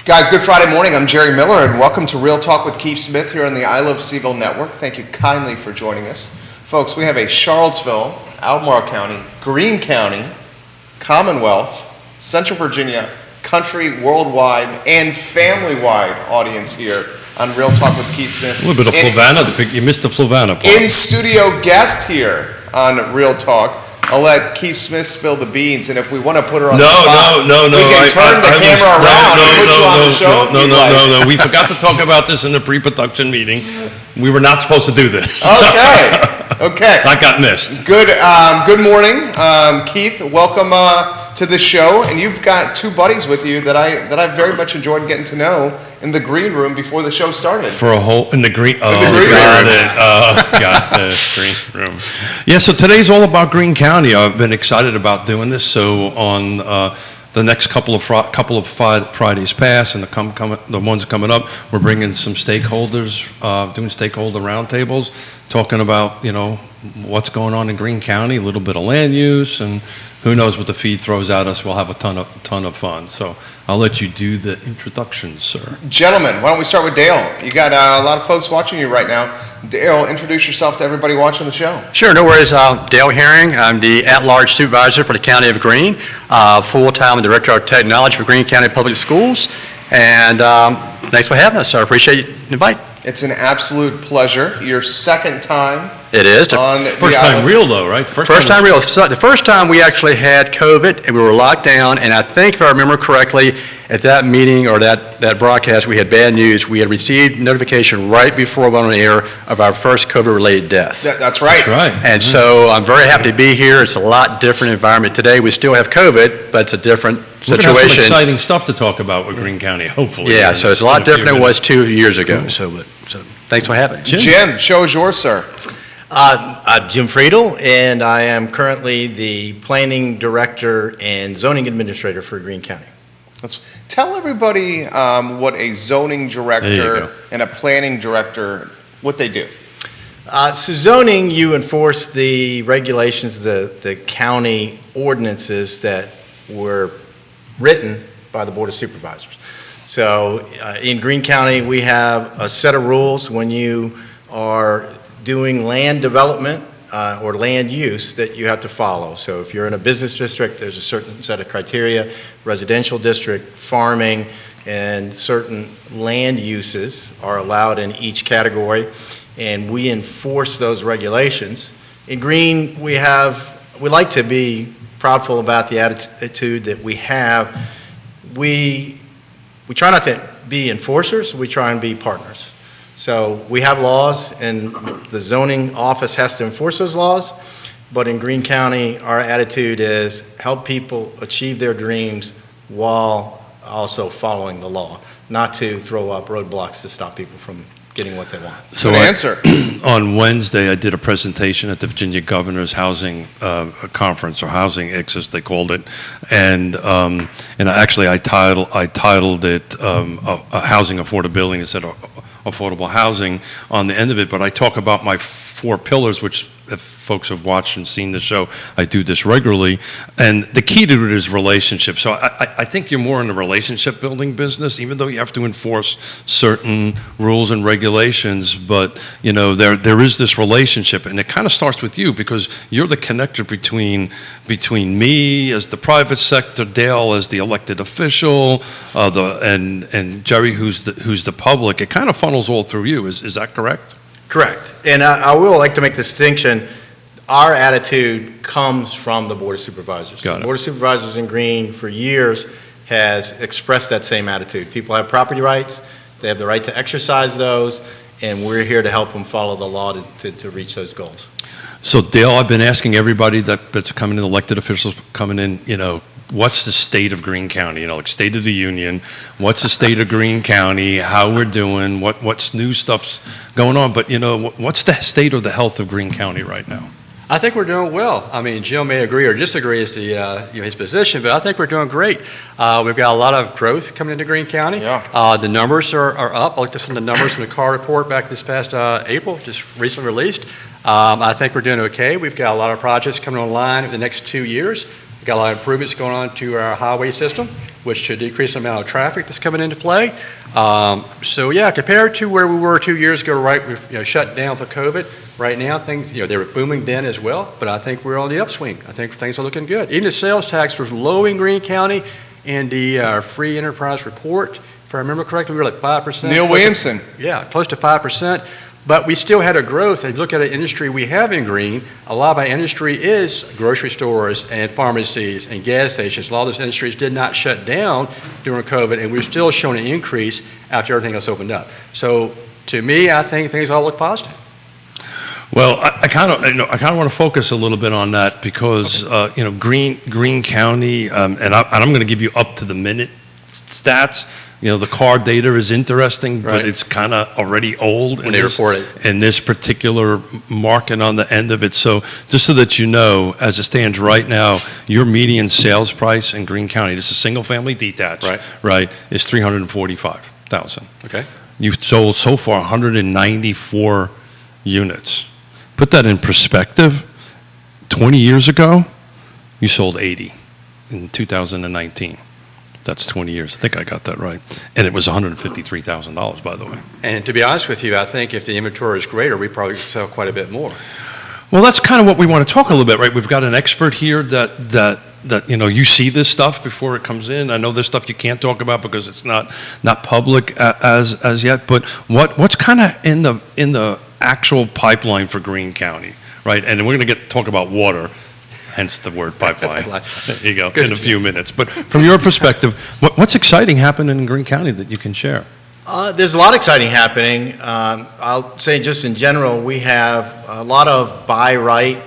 Guys, good Friday morning. I'm Jerry Miller, and welcome to Real Talk with Keith Smith here on the I Love CVille Network. Thank you kindly for joining us. Folks, we have a Charlottesville, Albemarle County, Greene County, Commonwealth, Central Virginia, country, worldwide, and family-wide audience here on Real Talk with Keith Smith. A little bit of Flavanna. You missed the Flavanna part. In-studio guest here on Real Talk. I'll let Keith Smith spill the beans, and if we want to put her on the spot, we can turn the camera around and put you on the show. No. We forgot to talk about this in the pre-production meeting. We were not supposed to do this. Okay. That got missed. Good morning, Keith. Welcome to the show. And you've got two buddies with you that I very much enjoyed getting to know in the green room before the show started. In the green room. Green room. Yeah. So today's all about Greene County. I've been excited about doing this. So on the next couple of Fridays past and the ones coming up, we're bringing some stakeholders, doing stakeholder roundtables, talking about, what's going on in Greene County, a little bit of land use, and who knows what the feed throws at us. We'll have a ton of fun. So I'll let you do the introductions, sir. Gentlemen, why don't we start with Dale? You got a lot of folks watching you right now. Dale, introduce yourself to everybody watching the show. Sure, no worries. Dale Herring. I'm the at-large supervisor for the County of Greene, full-time Director of Technology for Greene County Public Schools. And thanks for having us, sir. I appreciate the invite. It's an absolute pleasure. Your second time. It is. First time real, though, right? First time real. So the first time we actually had COVID and we were locked down, and I think, if I remember correctly, at that meeting or that broadcast, we had bad news. We had received notification right before we went on the air of our first COVID-related death. That's right. That's right. And so I'm very happy to be here. It's a lot different environment today. We still have COVID, but it's a different situation. We're going to have some exciting stuff to talk about with Greene County, hopefully. Yeah, so it's a lot different than it was 2 years ago. Cool. So thanks for having me. Jim, show is yours, sir. I'm Jim Frydl, and I am currently the Planning Director and Zoning Administrator for Greene County. Let's tell everybody what a zoning director and a planning director, what they do. So zoning, you enforce the regulations, the county ordinances that were written by the Board of Supervisors. So in Greene County, we have a set of rules when you are doing land development or land use that you have to follow. So if you're in a business district, there's a certain set of criteria, residential district, farming, and certain land uses are allowed in each category, and we enforce those regulations. In Greene, we like to be proudful about the attitude that we have. We try not to be enforcers, we try and be partners. So we have laws, and the zoning office has to enforce those laws, but in Greene County, our attitude is help people achieve their dreams while also following the law, not to throw up roadblocks to stop people from getting what they want. So good answer. On Wednesday, I did a presentation at the Virginia Governor's Housing Conference, or Housing X, as they called it, and I titled it a housing affordability instead of affordable housing on the end of it. But I talk about my 4 pillars, which, if folks have watched and seen the show, I do this regularly. And the key to it is relationship. So I think you're more in the relationship building business, even though you have to enforce certain rules and regulations. But, there is this relationship, and it kind of starts with you, because you're the connector between me as the private sector, Dale as the elected official, and Jerry who's the public. It kind of funnels all through you. Is that correct? Correct. And I will like to make the distinction. Our attitude comes from the Board of Supervisors. The Board of Supervisors in Greene for years has expressed that same attitude. People have property rights. They have the right to exercise those, and we're here to help them follow the law to reach those goals. So, Dale, I've been asking everybody that's coming in, elected officials coming in, what's the state of Greene County? Like State of the Union. What's the state of Greene County? How we're doing? What's new stuff's going on? But what's the state of the health of Greene County right now? I think we're doing well. I mean, Jim may agree or disagree as to his position, but I think we're doing great. We've got a lot of growth coming into Greene County. Yeah. The numbers are up. I looked at some of the numbers from the CAR report back this past April, just recently released. I think we're doing okay. We've got a lot of projects coming online in the next 2 years. Got a lot of improvements going on to our highway system, which should decrease the amount of traffic that's coming into play. So yeah, compared to where we were 2 years ago, right, we shut down for COVID. Right now, things, they were booming then as well, but I think we're on the upswing. I think things are looking good. Even the sales tax was low in Greene County in the free enterprise report. If I remember correctly, we were like 5%. Neil Williamson. Yeah, close to 5%. But we still had a growth. If you look at an industry we have in Greene, a lot of our industry is grocery stores and pharmacies and gas stations. A lot of those industries did not shut down during COVID, and we're still showing an increase after everything else opened up. So to me, I think things all look positive. Well, I kind of want to focus a little bit on that because Greene County, and I'm going to give you up to the minute stats. The car data is interesting, but it's kind of already old when they report it in this particular market on the end of it. So just so that you know, as it stands right now, your median sales price in Greene County, this is single family detached, right, is $345,000. Okay. You've sold so far 194 units. Put that in perspective. 20 years ago, you sold 80 in 2019. That's 20 years. I think I got that right. And it was $153,000, by the way. And to be honest with you, I think if the inventory is greater, we probably could sell quite a bit more. Well, that's kind of what we want to talk a little bit, right? We've got an expert here that you see this stuff before it comes in. I know there's stuff you can't talk about because it's not public as yet. But what's kind of in the actual pipeline for Greene County, right? And we're going to talk about water. Hence the word pipeline. There you go, in a few minutes. But from your perspective, what's exciting happening in Greene County that you can share? There's a lot exciting happening. I'll say just in general, we have a lot of by-right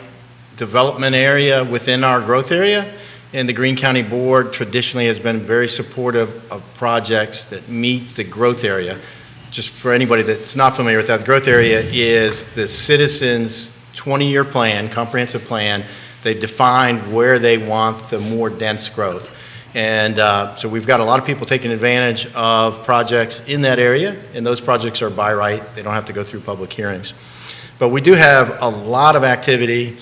development area within our growth area. And the Greene County Board traditionally has been very supportive of projects that meet the growth area. Just for anybody that's not familiar with that, the growth area is the citizens' 20-year plan, comprehensive plan. They've defined where they want the more dense growth. And so we've got a lot of people taking advantage of projects in that area, and those projects are by right. They don't have to go through public hearings. But we do have a lot of activity.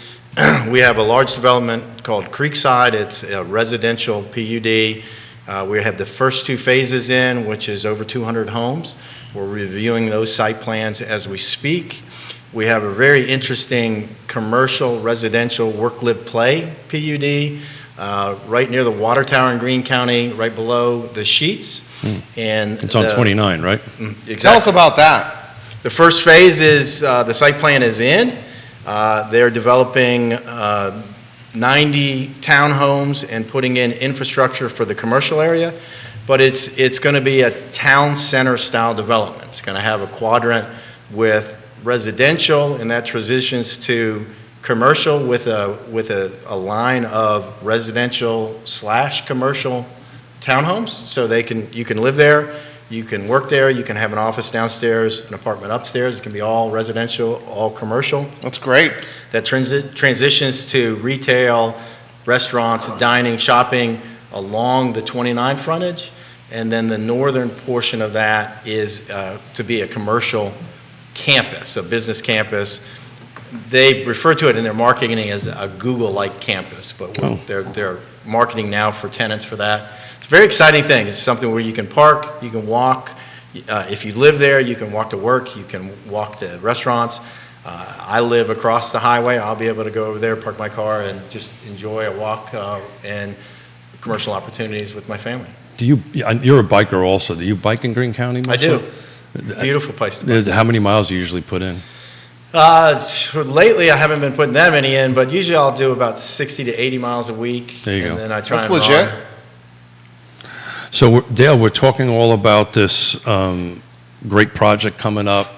We have a large development called Creekside. It's a residential PUD. We have the first two phases in, which is over 200 homes. We're reviewing those site plans as we speak. We have a very interesting commercial residential work, live, play PUD right near the water tower in Greene County, right below the Sheets. And it's on 29, right? Exactly. Tell us about that. The first phase is the site plan is in. They're developing 90 townhomes and putting in infrastructure for the commercial area. But it's going to be a town center style development. It's going to have a quadrant with residential, and that transitions to commercial with a line of residential / commercial townhomes. So you can live there, you can work there, you can have an office downstairs, an apartment upstairs. It can be all residential, all commercial. That's great. That transitions to retail, restaurants, dining, shopping along the 29 frontage. And then the northern portion of that is to be a commercial campus, a business campus. They refer to it in their marketing as a Google-like campus, but they're marketing now for tenants for that. It's a very exciting thing. It's something where you can park, you can walk. If you live there, you can walk to work, you can walk to restaurants. I live across the highway. I'll be able to go over there, park my car, and just enjoy a walk and commercial opportunities with my family. You're a biker also. Do you bike in Greene County? I do. Beautiful place to bike. How many miles do you usually put in? Lately, I haven't been putting that many in, but usually I'll do about 60 to 80 miles a week. There you go. Then I try That's and legit. run. So, Dale, we're talking all about this great project coming up.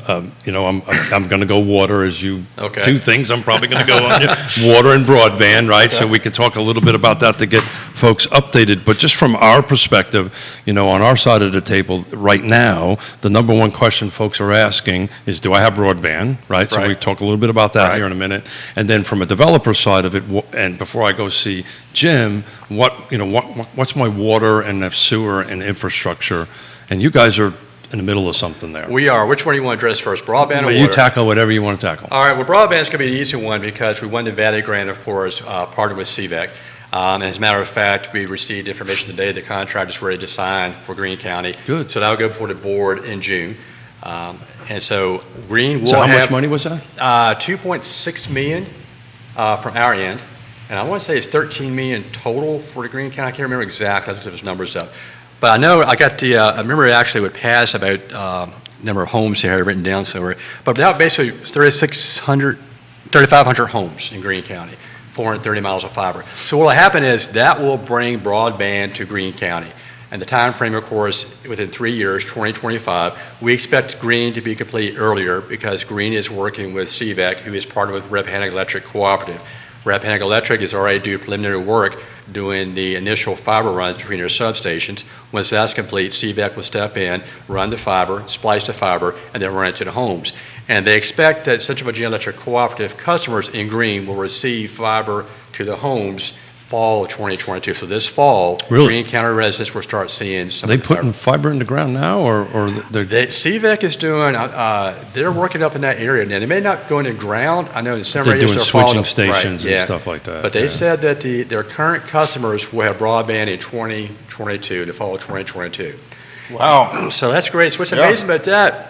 I'm going to go water as you. Okay. Two things I'm probably going to go on. Water and broadband, right? Okay. So we can talk a little bit about that to get folks updated. But just from our perspective, on our side of the table right now, the number one question folks are asking is, do I have broadband, right? So we talk a little bit about that here in a minute. And then from a developer side of it, and before I go see Jim, what's my water and sewer and infrastructure? And you guys are in the middle of something there. We are. Which one do you want to address first, broadband or water? You tackle whatever you want to tackle. All right, well, broadband's going to be the easy one because we won the Valley grant, of course, partnered with CVEC. As a matter of fact, we received information today the contract is ready to sign for Greene County. Good. So that'll go before the board in June. And so Greene will So how have much money was that? $2.6 million from our end. And I want to say it's $13 million total for the Greene County. I can't remember exactly. I looked those numbers up. But I know I got I remember it actually would pass about number of homes here I had written down somewhere. But now basically 3,500 homes in Greene County, 430 miles of fiber. So what will happen is that will bring broadband to Greene County. And the time frame, of course, within 3 years, 2025, we expect Greene to be complete earlier because Greene is working with CVEC, who is partnered with Rappahannock Electric Cooperative. Rappahannock Electric is already doing preliminary work doing the initial fiber runs between their substations. Once that's complete, CVEC will step in, run the fiber, splice the fiber, and then run it to the homes. And they expect that Central Virginia Electric Cooperative customers in Greene will receive fiber to the homes fall of 2022. So this fall, Really? Greene County residents will start seeing some Are they of the fiber. putting fiber in the ground now, or they're... CVEC is doing, they're working up in that area. Now, they may not go into ground. I know in some They're areas doing they're following switching up- stations right, and yeah. stuff like that, But they yeah. said that their current customers will have broadband in 2022, the fall of 2022. Wow. So that's great. So what's Yeah. amazing about that,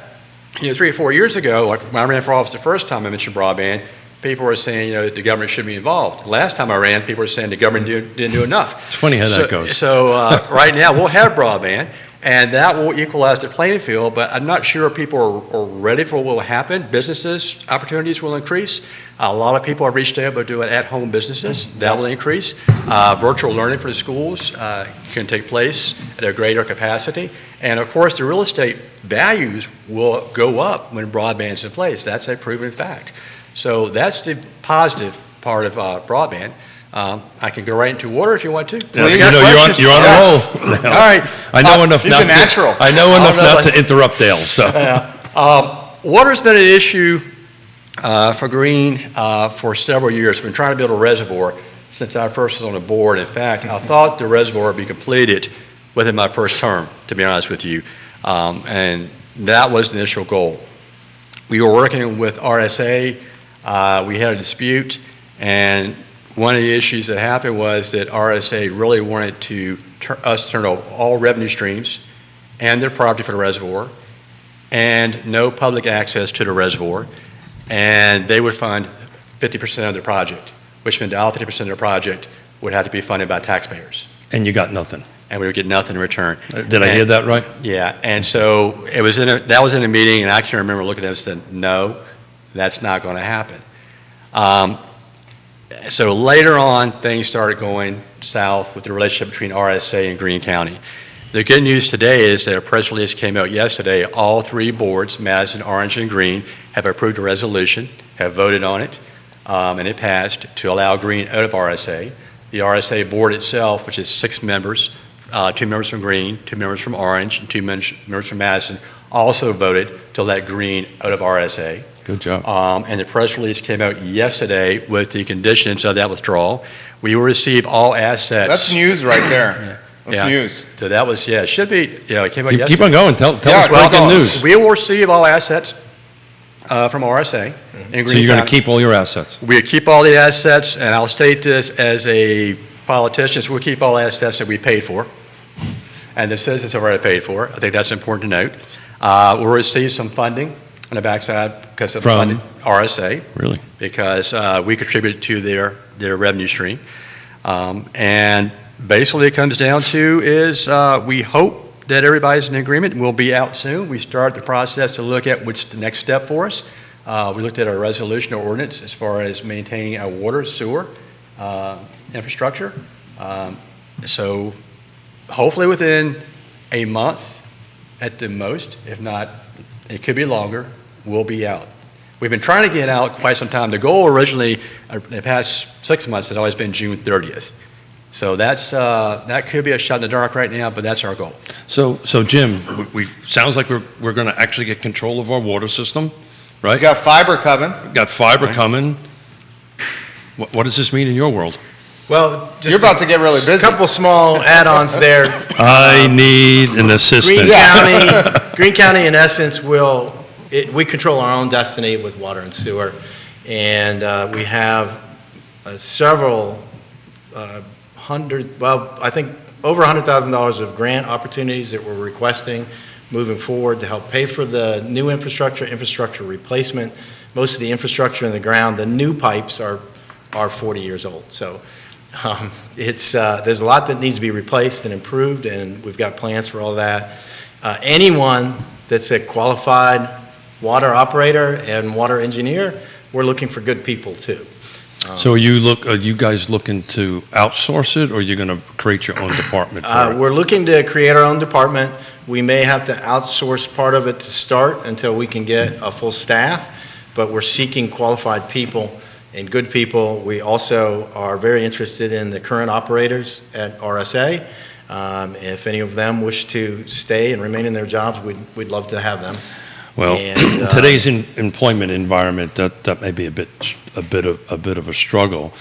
3 or 4 years ago, like when I ran for office the first time I mentioned broadband, people were saying, that the government should be involved. Last time I ran, people were saying the government didn't do enough. It's funny how that goes. So right now, we'll have broadband, and that will equalize the playing field, but I'm not sure people are ready for what will happen. Businesses, opportunities will increase. A lot of people have reached out about doing at-home businesses. That will increase. Virtual learning for the schools can take place at a greater capacity. And of course, the real estate values will go up when broadband's in place. That's a proven fact. So that's the positive part of broadband. I can go right into water if you want to. Please. You're on a roll. All right. I know enough. He's not a natural. I know enough know, not like- to interrupt Dale. So Water's been an issue for Greene for several years. We've been trying to build a reservoir since I first was on the board. In fact, I thought the reservoir would be completed within my first term, to be honest with you. And that was the initial goal. We were working with RSA. We had a dispute, and one of the issues that happened was that RSA really wanted us to turn over all revenue streams and their property for the reservoir, and no public access to the reservoir, and they would fund 50% of the project, which meant all 50% of the project would have to be funded by taxpayers, and you got nothing. and we would get nothing in return. Did I hear that right? Yeah, and so that was in a meeting, and I can remember looking at it and said, no, that's not going to happen. So later on, things started going south with the relationship between RSA and Greene County. The good news today is that a press release came out yesterday. All three boards, Madison, Orange, and Greene, have approved a resolution, have voted on it, and it passed to allow Greene out of RSA. The RSA board itself, which is 6 members, 2 members from Greene, 2 members from Orange, and 2 members from Madison, also voted to let Greene out of RSA. Good job. And the press release came out yesterday with the conditions of that withdrawal. We will receive all assets. That's news right there. That's Yeah. news. So that was, it should be, it came out Keep yesterday. on going. Tell Yeah, us keep breaking going. news. We will receive all assets from RSA in Greene So you're going to County. keep all your assets. We keep all the assets, and I'll state this as a politician, so we'll keep all assets that we paid for, and the citizens have already paid for. I think that's important to note. We'll receive some funding on the backside because of the From? funding, RSA, Really? because we contribute to their revenue stream. And basically it comes down to is we hope that everybody's in agreement, and we'll be out soon. We start the process to look at what's the next step for us. We looked at our resolution or ordinance as far as maintaining our water, sewer, infrastructure. So hopefully within a month at the most, if not, it could be longer, we'll be out. We've been trying to get out quite some time. The goal originally, the past 6 months, has always been June 30th. So that could be a shot in the dark right now, but that's our goal. So Jim, we sounds like we're going to actually get control of our water system, right? We got fiber coming. Got fiber Right. coming. What does this mean in your world? Well, just You're about to get really a busy. couple small add-ons there. I need an assistant. Greene County, in essence, we control our own destiny with water and sewer, and we have several I think over $100,000 of grant opportunities that we're requesting moving forward to help pay for the new infrastructure replacement. Most of the infrastructure in the ground, the new pipes are 40 years old. So there's a lot that needs to be replaced and improved, and we've got plans for all that. Anyone that's a qualified water operator and water engineer, we're looking for good people too. So are you guys looking to outsource it, or are you going to create your own department for it? We're looking to create our own department. We may have to outsource part of it to start until we can get a full staff, but we're seeking qualified people and good people. We also are very interested in the current operators at RSA. If any of them wish to stay and remain in their jobs, we'd love to have them. Well, And, today's employment environment, that may be a bit of a struggle.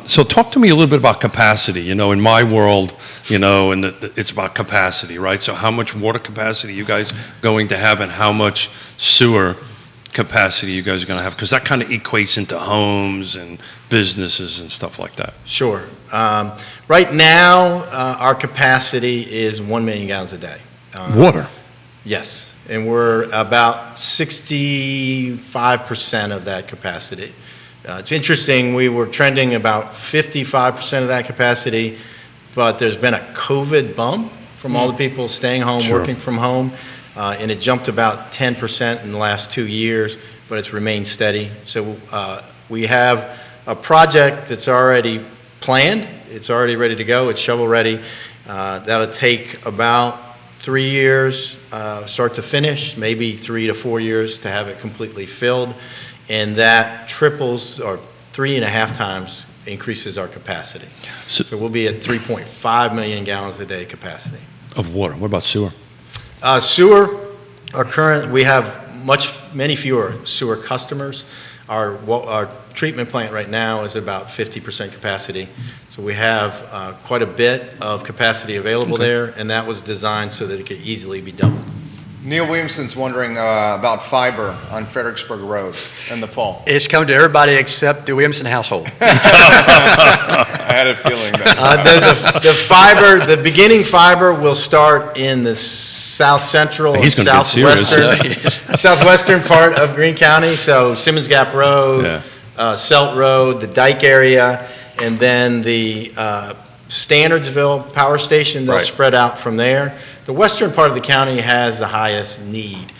So talk to me a little bit about capacity. You know, in my world, you know, and it's about capacity, right? So how much water capacity you guys going to have, and how much sewer capacity you guys are going to have? Because that kind of equates into homes and businesses and stuff like that. Sure. Right now, our capacity is 1 million gallons a day. Water. Yes, and we're about 65% of that capacity. It's interesting, we were trending about 55% of that capacity, but there's been a COVID bump from all the people staying home, Sure. working from home, and it jumped about 10% in the last 2 years, but it's remained steady. So we have a project that's already planned. It's already ready to go. It's shovel-ready. That'll take about 3 years, start to finish, maybe 3 to 4 years to have it completely filled. And that triples, or 3.5 times increases our capacity. So we'll be at 3.5 million gallons a day capacity. Of water. What about sewer? Sewer, we have many fewer sewer customers. Our treatment plant right now is about 50% capacity. So we have quite a bit of capacity available there, and that was designed so that it could easily be doubled. Neil Williamson's wondering about fiber on Fredericksburg Road in the fall. It's come to everybody except the Williamson household. I had a feeling that. The fiber, the beginning fiber will start in the south central and He's gonna get serious. southwestern part of Greene County. So Simmons Gap Road, Selt Road, the Dike area, and then the Standardsville Power Station. They'll spread out from there. The western part of the county has the highest need.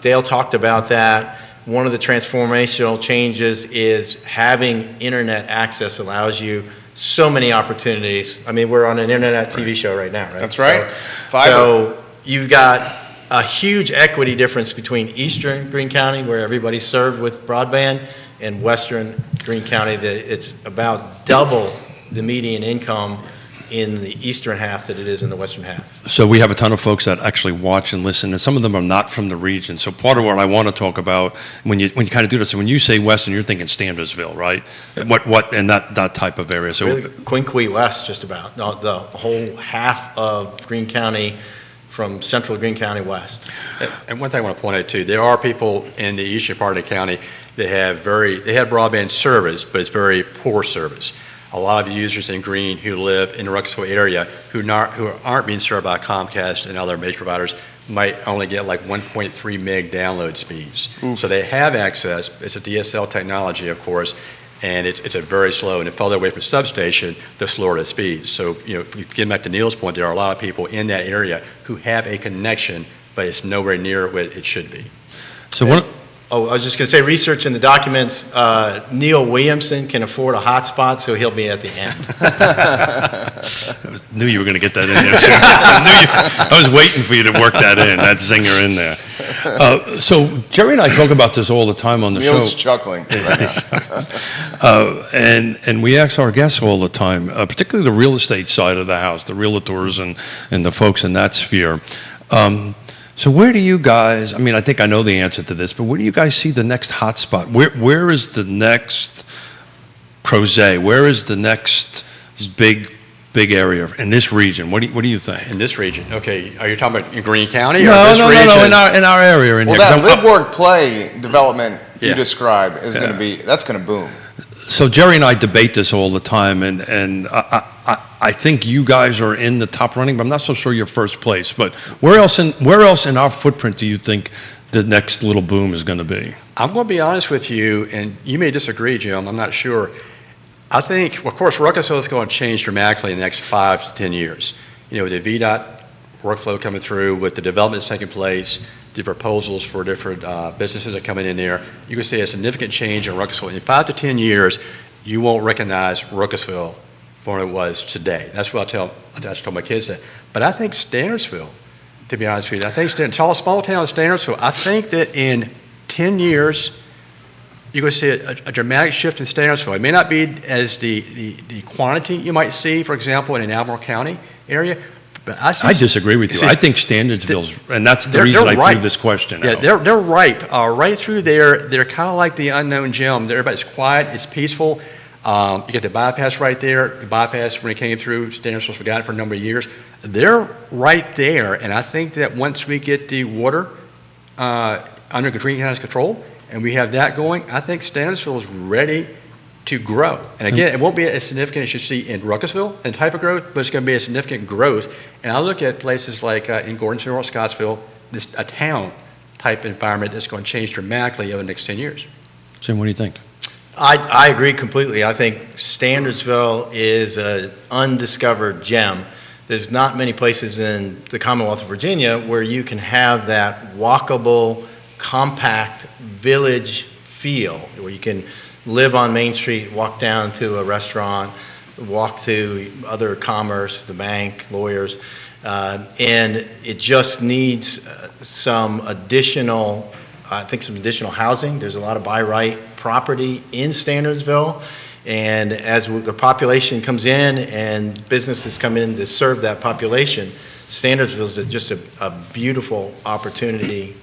Dale talked about that. One of the transformational changes is having internet access allows you so many opportunities. I mean, we're on an internet TV show right now, right? That's right. So you've got a huge equity difference between eastern Greene County, where everybody's served with broadband, and western Greene County. It's about double the median income in the eastern half that it is in the western half. So we have a ton of folks that actually watch and listen, and some of them are not from the region. So part of what I want to talk about when you kind of do this, so when you say western, you're thinking Standardsville, right? What and that type of area. So really, Quinqui West, just about the whole half of Greene County, from central Greene County west. And one thing I want to point out too, there are people in the eastern part of the county that have broadband service, but it's very poor service. A lot of users in Greene who live in the Ruckusville area who aren't being served by Comcast and other major providers might only get like 1.3 meg download speeds. So they have access. It's a DSL technology, of course, and it's a very slow, and the further away from substation, the slower the speeds. So, getting back to Neil's point, there are a lot of people in that area who have a connection, but it's nowhere near what it should be. So I was just going to say, research in the documents, Neil Williamson can afford a hotspot, so he'll be at the end. Knew you were going to get that in there soon. I was waiting for you to work that in, that zinger in there. So Jerry and I talk about this all the time on the Neil's show. chuckling. And we ask our guests all the time, particularly the real estate side of the house, the realtors and the folks in that sphere. So where do you guys, I mean, I think I know the answer to this, but where do you guys see the next hot spot? Where is the next Crozet? Where is the next big area in this region? What do you think? In this region, okay. Are you talking about in Greene County or No, this region? no, in our area. Well, that live, work, play development you Yeah. describe is going to be, that's going to boom. So Jerry and I debate this all the time, and I think you guys are in the top running, but I'm not so sure you're first place. But where else in our footprint do you think the next little boom is going to be? I'm going to be honest with you, and you may disagree, Jim, I'm not sure. I think, well, of course, Ruckersville is going to change dramatically in the next 5 to 10 years. You know, with the VDOT workflow coming through, with the developments taking place, the proposals for different businesses that are coming in there, you can see a significant change in Ruckersville. In 5 to 10 years, you won't recognize Ruckersville for what it was today. That's what I tell my kids that. But I think Stanardsville, to be honest with you, I think small town of Stanardsville, I think that in 10 years, you're going to see a dramatic shift in Stanardsville. It may not be as the quantity you might see, for example, in an Albemarle County area, but I disagree with you. I think Standardsville's, and that's the reason I threw this question out. Yeah, they're ripe. Right through there, they're kind of like the unknown gem. Everybody's quiet, it's peaceful. You get the bypass right there. The bypass, when it came through, Stanardsville's forgotten for a number of years. They're right there, and I think that once we get the water under Greene County's control, and we have that going, I think Stanardsville is ready to grow. And again, it won't be as significant as you see in Ruckersville and type of growth, but it's going to be a significant growth. And I look at places like in Gordonsville or Scottsville, a town type environment that's going to change dramatically over the next 10 years. Jim, what do you think? I agree completely. I think Standardsville is an undiscovered gem. There's not many places in the Commonwealth of Virginia where you can have that walkable, compact village feel, where you can live on Main Street, walk down to a restaurant, walk to other commerce, the bank, lawyers, and it just needs some additional housing. There's a lot of by right property in Standardsville, and as the population comes in and businesses come in to serve that population, Standardsville is just a beautiful opportunity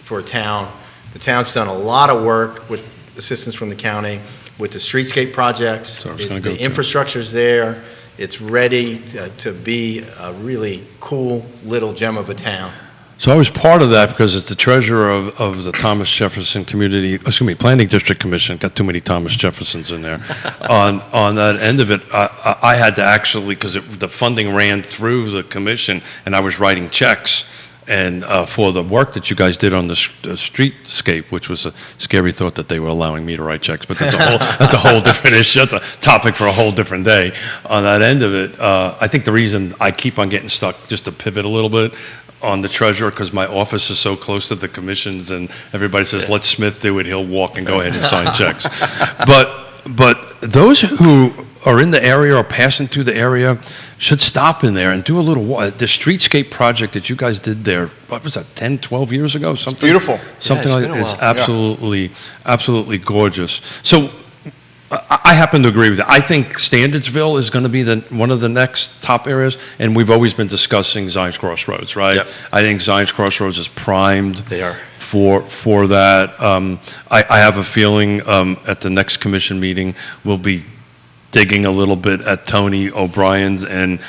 for a town. The town's done a lot of work with assistance from the county with the streetscape projects. The infrastructure's there. It's ready to be a really cool little gem of a town. So I was part of that because as the treasurer of the Thomas Jefferson Planning District Commission, got too many Thomas Jeffersons in there, on that end of it, I had to actually, because the funding ran through the commission, and I was writing checks and for the work that you guys did on the streetscape, which was a scary thought that they were allowing me to write checks, but that's a whole different issue. That's a topic for a whole different day. On that end of it, I think the reason I keep on getting stuck, just to pivot a little bit, on the treasurer, because my office is so close to the commissions, and everybody says, let Smith do it, he'll walk and go ahead and sign checks. But those who are in the area or passing through the area should stop in there and do a little walk. The streetscape project that you guys did there, what was that, 10, 12 years ago? Something, it's beautiful. Something like that. It's absolutely gorgeous. So I happen to agree with that. I think Standardsville is going to be one of the next top areas, and we've always been discussing Zion's Crossroads, right? Yep. I think Zion's Crossroads is primed. They are. For that. I have a feeling at the next commission meeting we'll be digging a little bit at Tony O'Brien's and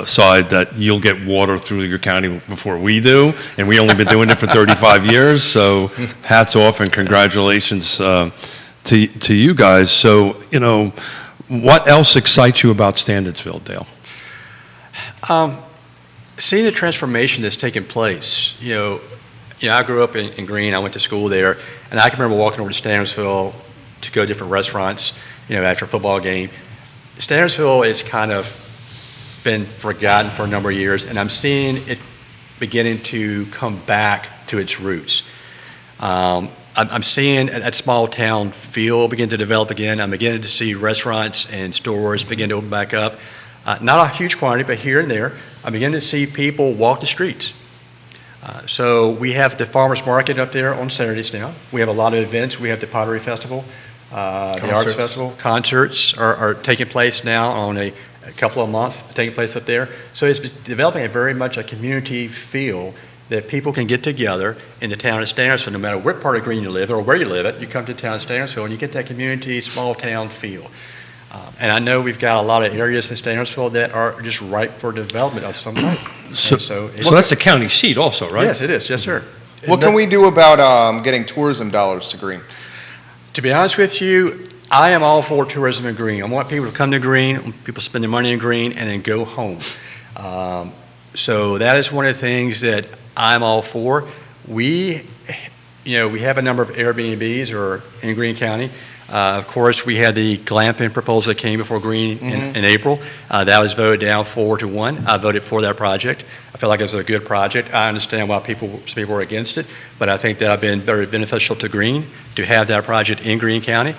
side that you'll get water through your county before we do, and we only been doing it for 35 years, so hats off and congratulations to you guys. So, what else excites you about Standardsville, Dale? Seeing the transformation that's taken place. I grew up in Greene. I went to school there, and I can remember walking over to Standardsville to go to different restaurants, after a football game. Standardsville has kind of been forgotten for a number of years, and I'm seeing it beginning to come back to its roots. I'm seeing that small town feel begin to develop again. I'm beginning to see restaurants and stores begin to open back up. Not a huge quantity, but here and there. I'm beginning to see people walk the streets. So we have the farmers market up there on Saturdays now. We have a lot of events. We have the Pottery Festival, the Arts Festival. Concerts are taking place now on a couple of months, taking place up there. So it's developing very much a community feel that people can get together in the town of Stanardsville, no matter what part of Greene you live or where you live at. You come to the town of Stanardsville and you get that community, small town feel. And I know we've got a lot of areas in Stanardsville that are just ripe for development of some type. So that's the county seat also, right? Yes, it is. Yes, sir. What can we do about getting tourism dollars to Greene? To be honest with you, I am all for tourism in Greene. I want people to come to Greene, I want people to spend their money in Greene, and then go home. So that is one of the things that I'm all for. We have a number of Airbnbs in Greene County. Of course, we had the glamping proposal that came before Greene in April. That was voted down 4-1. I voted for that project. I felt like it was a good project. I understand why some people were against it, but I think that have been very beneficial to Greene to have that project in Greene County.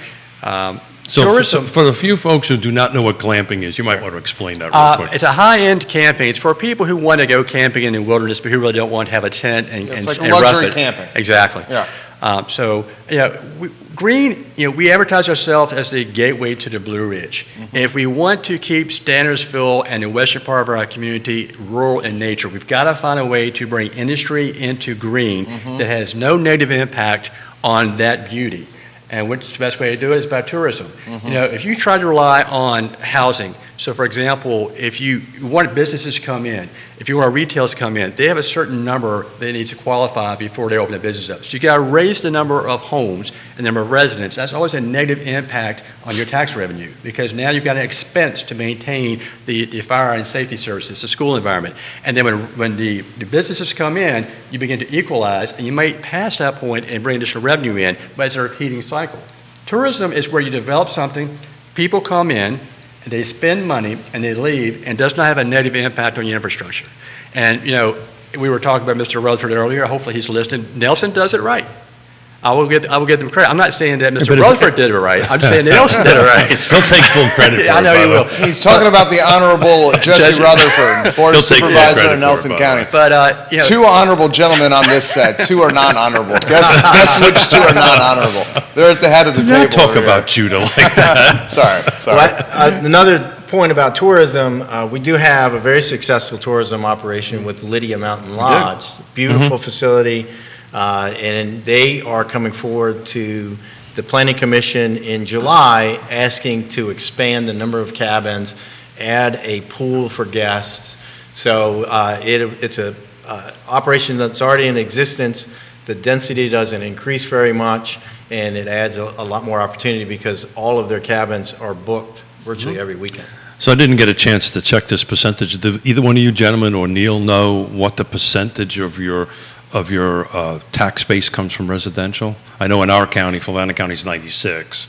Tourism, for the few folks who do not know what glamping is, you might want to explain that real quick. it's a high-end camping. It's for people who want to go camping in the wilderness, but who really don't want to have a tent and It's like and luxury rough it. camping. Exactly. Yeah. Greene, we advertise ourselves as the gateway to the Blue Ridge. And if we want to keep Stanleysville and the western part of our community rural in nature, we've got to find a way to bring industry into Greene that has no negative impact on that beauty. And what's the best way to do it is by tourism. If you try to rely on housing, so for example, if you want businesses to come in, if you want retailers to come in, they have a certain number they need to qualify before they open the business up. So you got to raise the number of homes and the number of residents. That's always a negative impact on your tax revenue, because now you've got an expense to maintain the fire and safety services, the school environment. And then when the businesses come in, you begin to equalize, and you might pass that point and bring additional revenue in, but it's a repeating cycle. Tourism is where you develop something, people come in, they spend money, and they leave, and does not have a negative impact on your infrastructure. And, we were talking about Mr. Rutherford earlier. Hopefully he's listening. Nelson does it right. I will give them credit. I'm not saying that Mr. Rutherford did it right. I'm just saying Nelson did it right. He'll take full credit for it. I know he will. He's talking about the Honorable Jesse Rutherford, Board of He'll take full Supervisor credit in for it, Nelson by the County. But, Two honorable gentlemen on this set. Two are not honorable. Guess which two are not honorable? They're at the head of the Do table. not talk over about Judah like that. Sorry. Another point about tourism, we do have a very successful tourism operation with Lydia Mountain Lodge. Beautiful facility, and they are coming forward to the Planning Commission in July asking to expand the number of cabins, add a pool for guests. So it's a operation that's already in existence. The density doesn't increase very much, and it adds a lot more opportunity because all of their cabins are booked virtually every weekend. So I didn't get a chance to check this percentage. Did either one of you gentlemen or Neil know what the percentage of your tax base comes from residential? I know in our county, Fulton County is 96.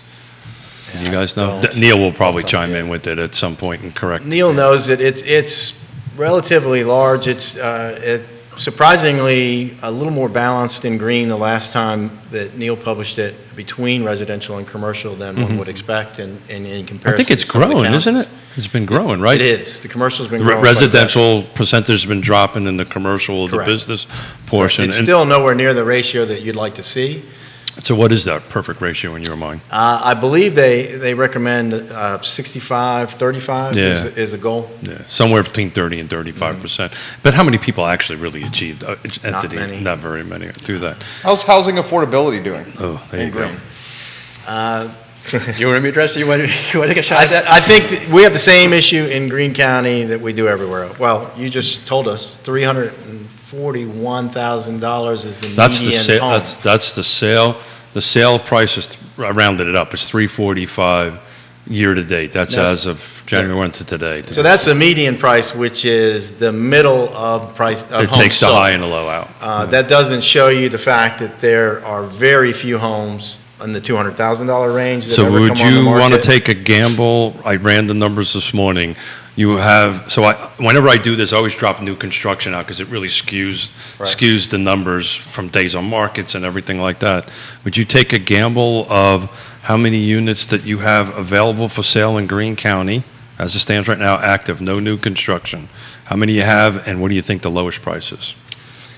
You guys know? Neil will probably chime in with it at some point and correct. Neil knows that it's relatively large. It's surprisingly a little more balanced in Greene the last time that Neil published it between residential and commercial than one would expect in comparison. I think it's to some of the growing, counties. isn't it? It's been growing, right? It is. The commercial's been growing. Residential percentage has been dropping in the commercial, the Correct. business portion. It's And still nowhere near the ratio that you'd like to see. so what is that perfect ratio in your mind? I believe they recommend 65-35 is a goal. Yeah, somewhere between 30 and 35%. But how many people actually really achieved entity? many. Not very many do that. How's housing affordability doing? Oh, there in you go. Greene? you want me to address it? You want to take a shot at that? I think that we have the same issue in Greene County that we do everywhere else. Well, you just told us $341,000 is the That's the median sale. home. That's the sale. The sale price is I rounded it up. It's $345 year to date. That's as of January 1 to today. So that's the median price, which is the middle of price of It homes takes the sold. high and the low out. That doesn't show you the fact that there are very few homes in the $200,000 range that So ever would come on the you want to market. take a gamble? I ran the numbers this morning. You have, whenever I do this, I always drop new construction out because it really skews the numbers from days on markets and everything like that. Would you take a gamble of how many units that you have available for sale in Greene County, as it stands right now, active, no new construction? How many you have, and what do you think the lowest price is?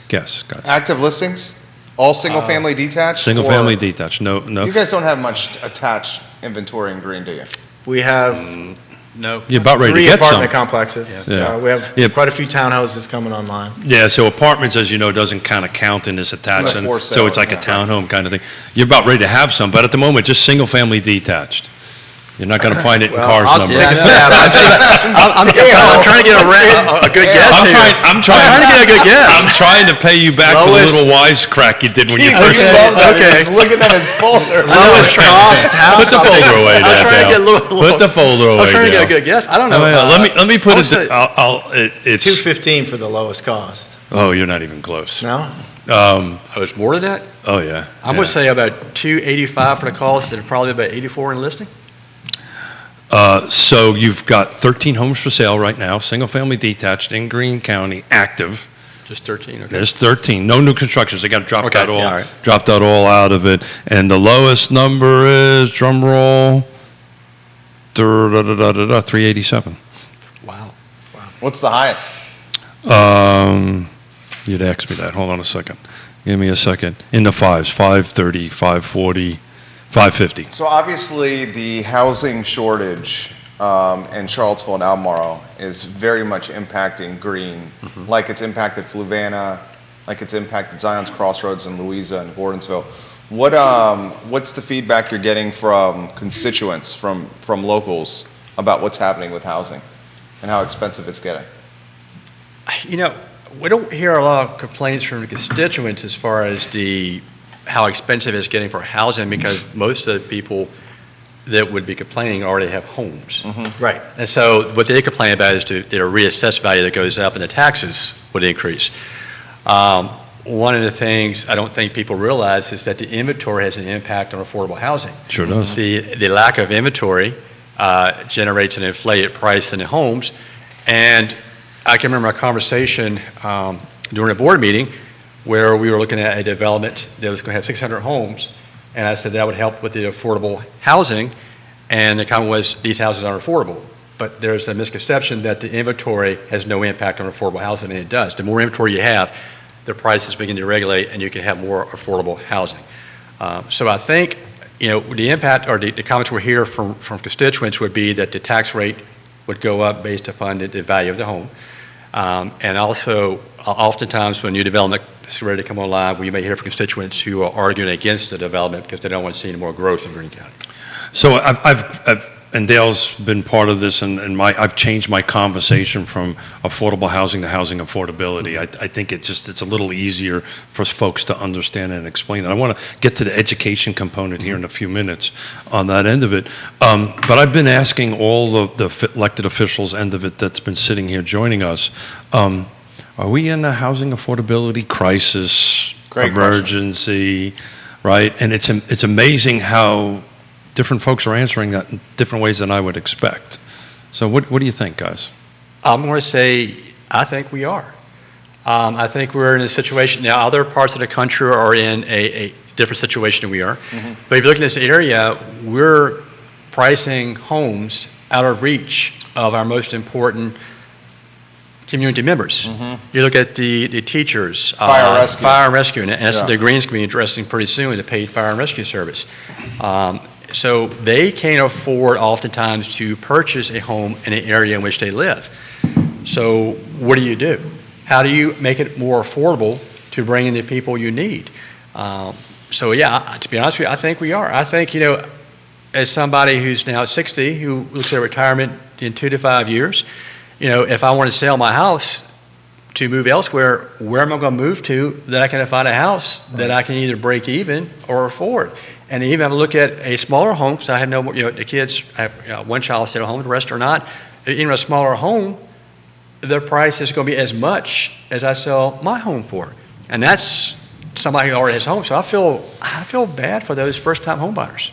Guess, guys. Active listings? All single-family detached? Single-family or- detached, no. You guys don't have much attached inventory in Greene, do you? We have No. You're about ready to three get some. apartment complexes. Yeah. We have Yeah. quite a few townhouses coming online. Yeah, so apartments, as you know, doesn't kind of count in this attached, Like and for so sale, it's like a yeah. townhome kind of thing. You're about ready to have some, but at the moment, just single-family detached. You're not going to find it in Well, cars I'll number. stick a Yeah, I'm trying to get a good guess I'm here. trying, I'm trying to get a good guess. I'm trying to pay you back for the Lowest- little wisecrack you did when you You first. love that. okay. He's looking at his folder. Lowest cost house. Put the folder away I'm there, trying to Dale. get a little. Put the folder away. I'm trying to get a Dale. good guess. I don't know. Let me put I it. would say- It's. $215 for the lowest cost. Oh, you're not even close. No? Oh, it's more than that? Oh yeah. I'm going to say about $285 for the cost and probably about $84 in listing. So you've got 13 homes for sale right now, single-family detached in Greene County, active. Just 13, okay. There's 13. No new constructions. They got to drop Okay, that all. yeah, all right. Drop that all out of it. And the lowest number is drum roll. 387. Wow. What's the highest? You'd ask me that. Hold on a second. Give me a second. In the fives, 530, 540, 550. So obviously, the housing shortage in Charlottesville and Albemarle is very much impacting Greene, like it's impacted Fluvanna, like it's impacted Zion's Crossroads and Louisa and Gordonsville. What's the feedback you're getting from constituents, from locals, about what's happening with housing and how expensive it's getting? You know, we don't hear a lot of complaints from the constituents as far as how expensive it's getting for housing, because most of the people that would be complaining already have homes. Right. And so what they complain about is their reassessed value that goes up and the taxes would increase. One of the things I don't think people realize is that the inventory has an impact on affordable housing. Sure does. The lack of inventory generates an inflated price in the homes. And I can remember a conversation during a board meeting where we were looking at a development that was going to have 600 homes, and I said that would help with the affordable housing, and the comment was, these houses aren't affordable. But there's a misconception that the inventory has no impact on affordable housing, and it does. The more inventory you have, the prices begin to regulate, and you can have more affordable housing. So I think, you know, the impact, or the comments we hear from constituents would be that the tax rate would go up based upon the value of the home. And also, oftentimes when new development is ready to come online, we may hear from constituents who are arguing against the development because they don't want to see any more growth in Greene County. So I've and Dale's been part of this, and I've changed my conversation from affordable housing to housing affordability. I think it's a little easier for folks to understand and explain it. I want to get to the education component here in a few minutes on that end of it. But I've been asking all the elected officials end of it that's been sitting here joining us, are we in a housing affordability crisis, Great emergency, right? And it's amazing how different folks are answering that in different ways than I would expect. So what do you think, guys? I'm going to say, I think we are. I think we're in a situation, now other parts of the country are in a different situation than we are. But if you look in this area, we're pricing homes out of reach of our most important community members. You look at the teachers, Fire and rescue. and that's Yeah. the Greene's going to be addressing pretty soon, the paid fire and rescue service. So they can't afford oftentimes to purchase a home in an area in which they live. So what do? How do you make it more affordable to bring in the people you need? So yeah, to be honest with you, I think we are. I think, you know, as somebody who's now 60, who looks at retirement in 2 to 5 years, you know, if I want to sell my house to move elsewhere, where am I going to move to that I can find a house that I can either break even or afford? And even if I look at a smaller home, because I have no, you know, the kids, I have one child stay at home, the rest are not. In a smaller home, the price is going to be as much as I sell my home for. And that's somebody who already has a home. So I feel bad for those first-time home buyers.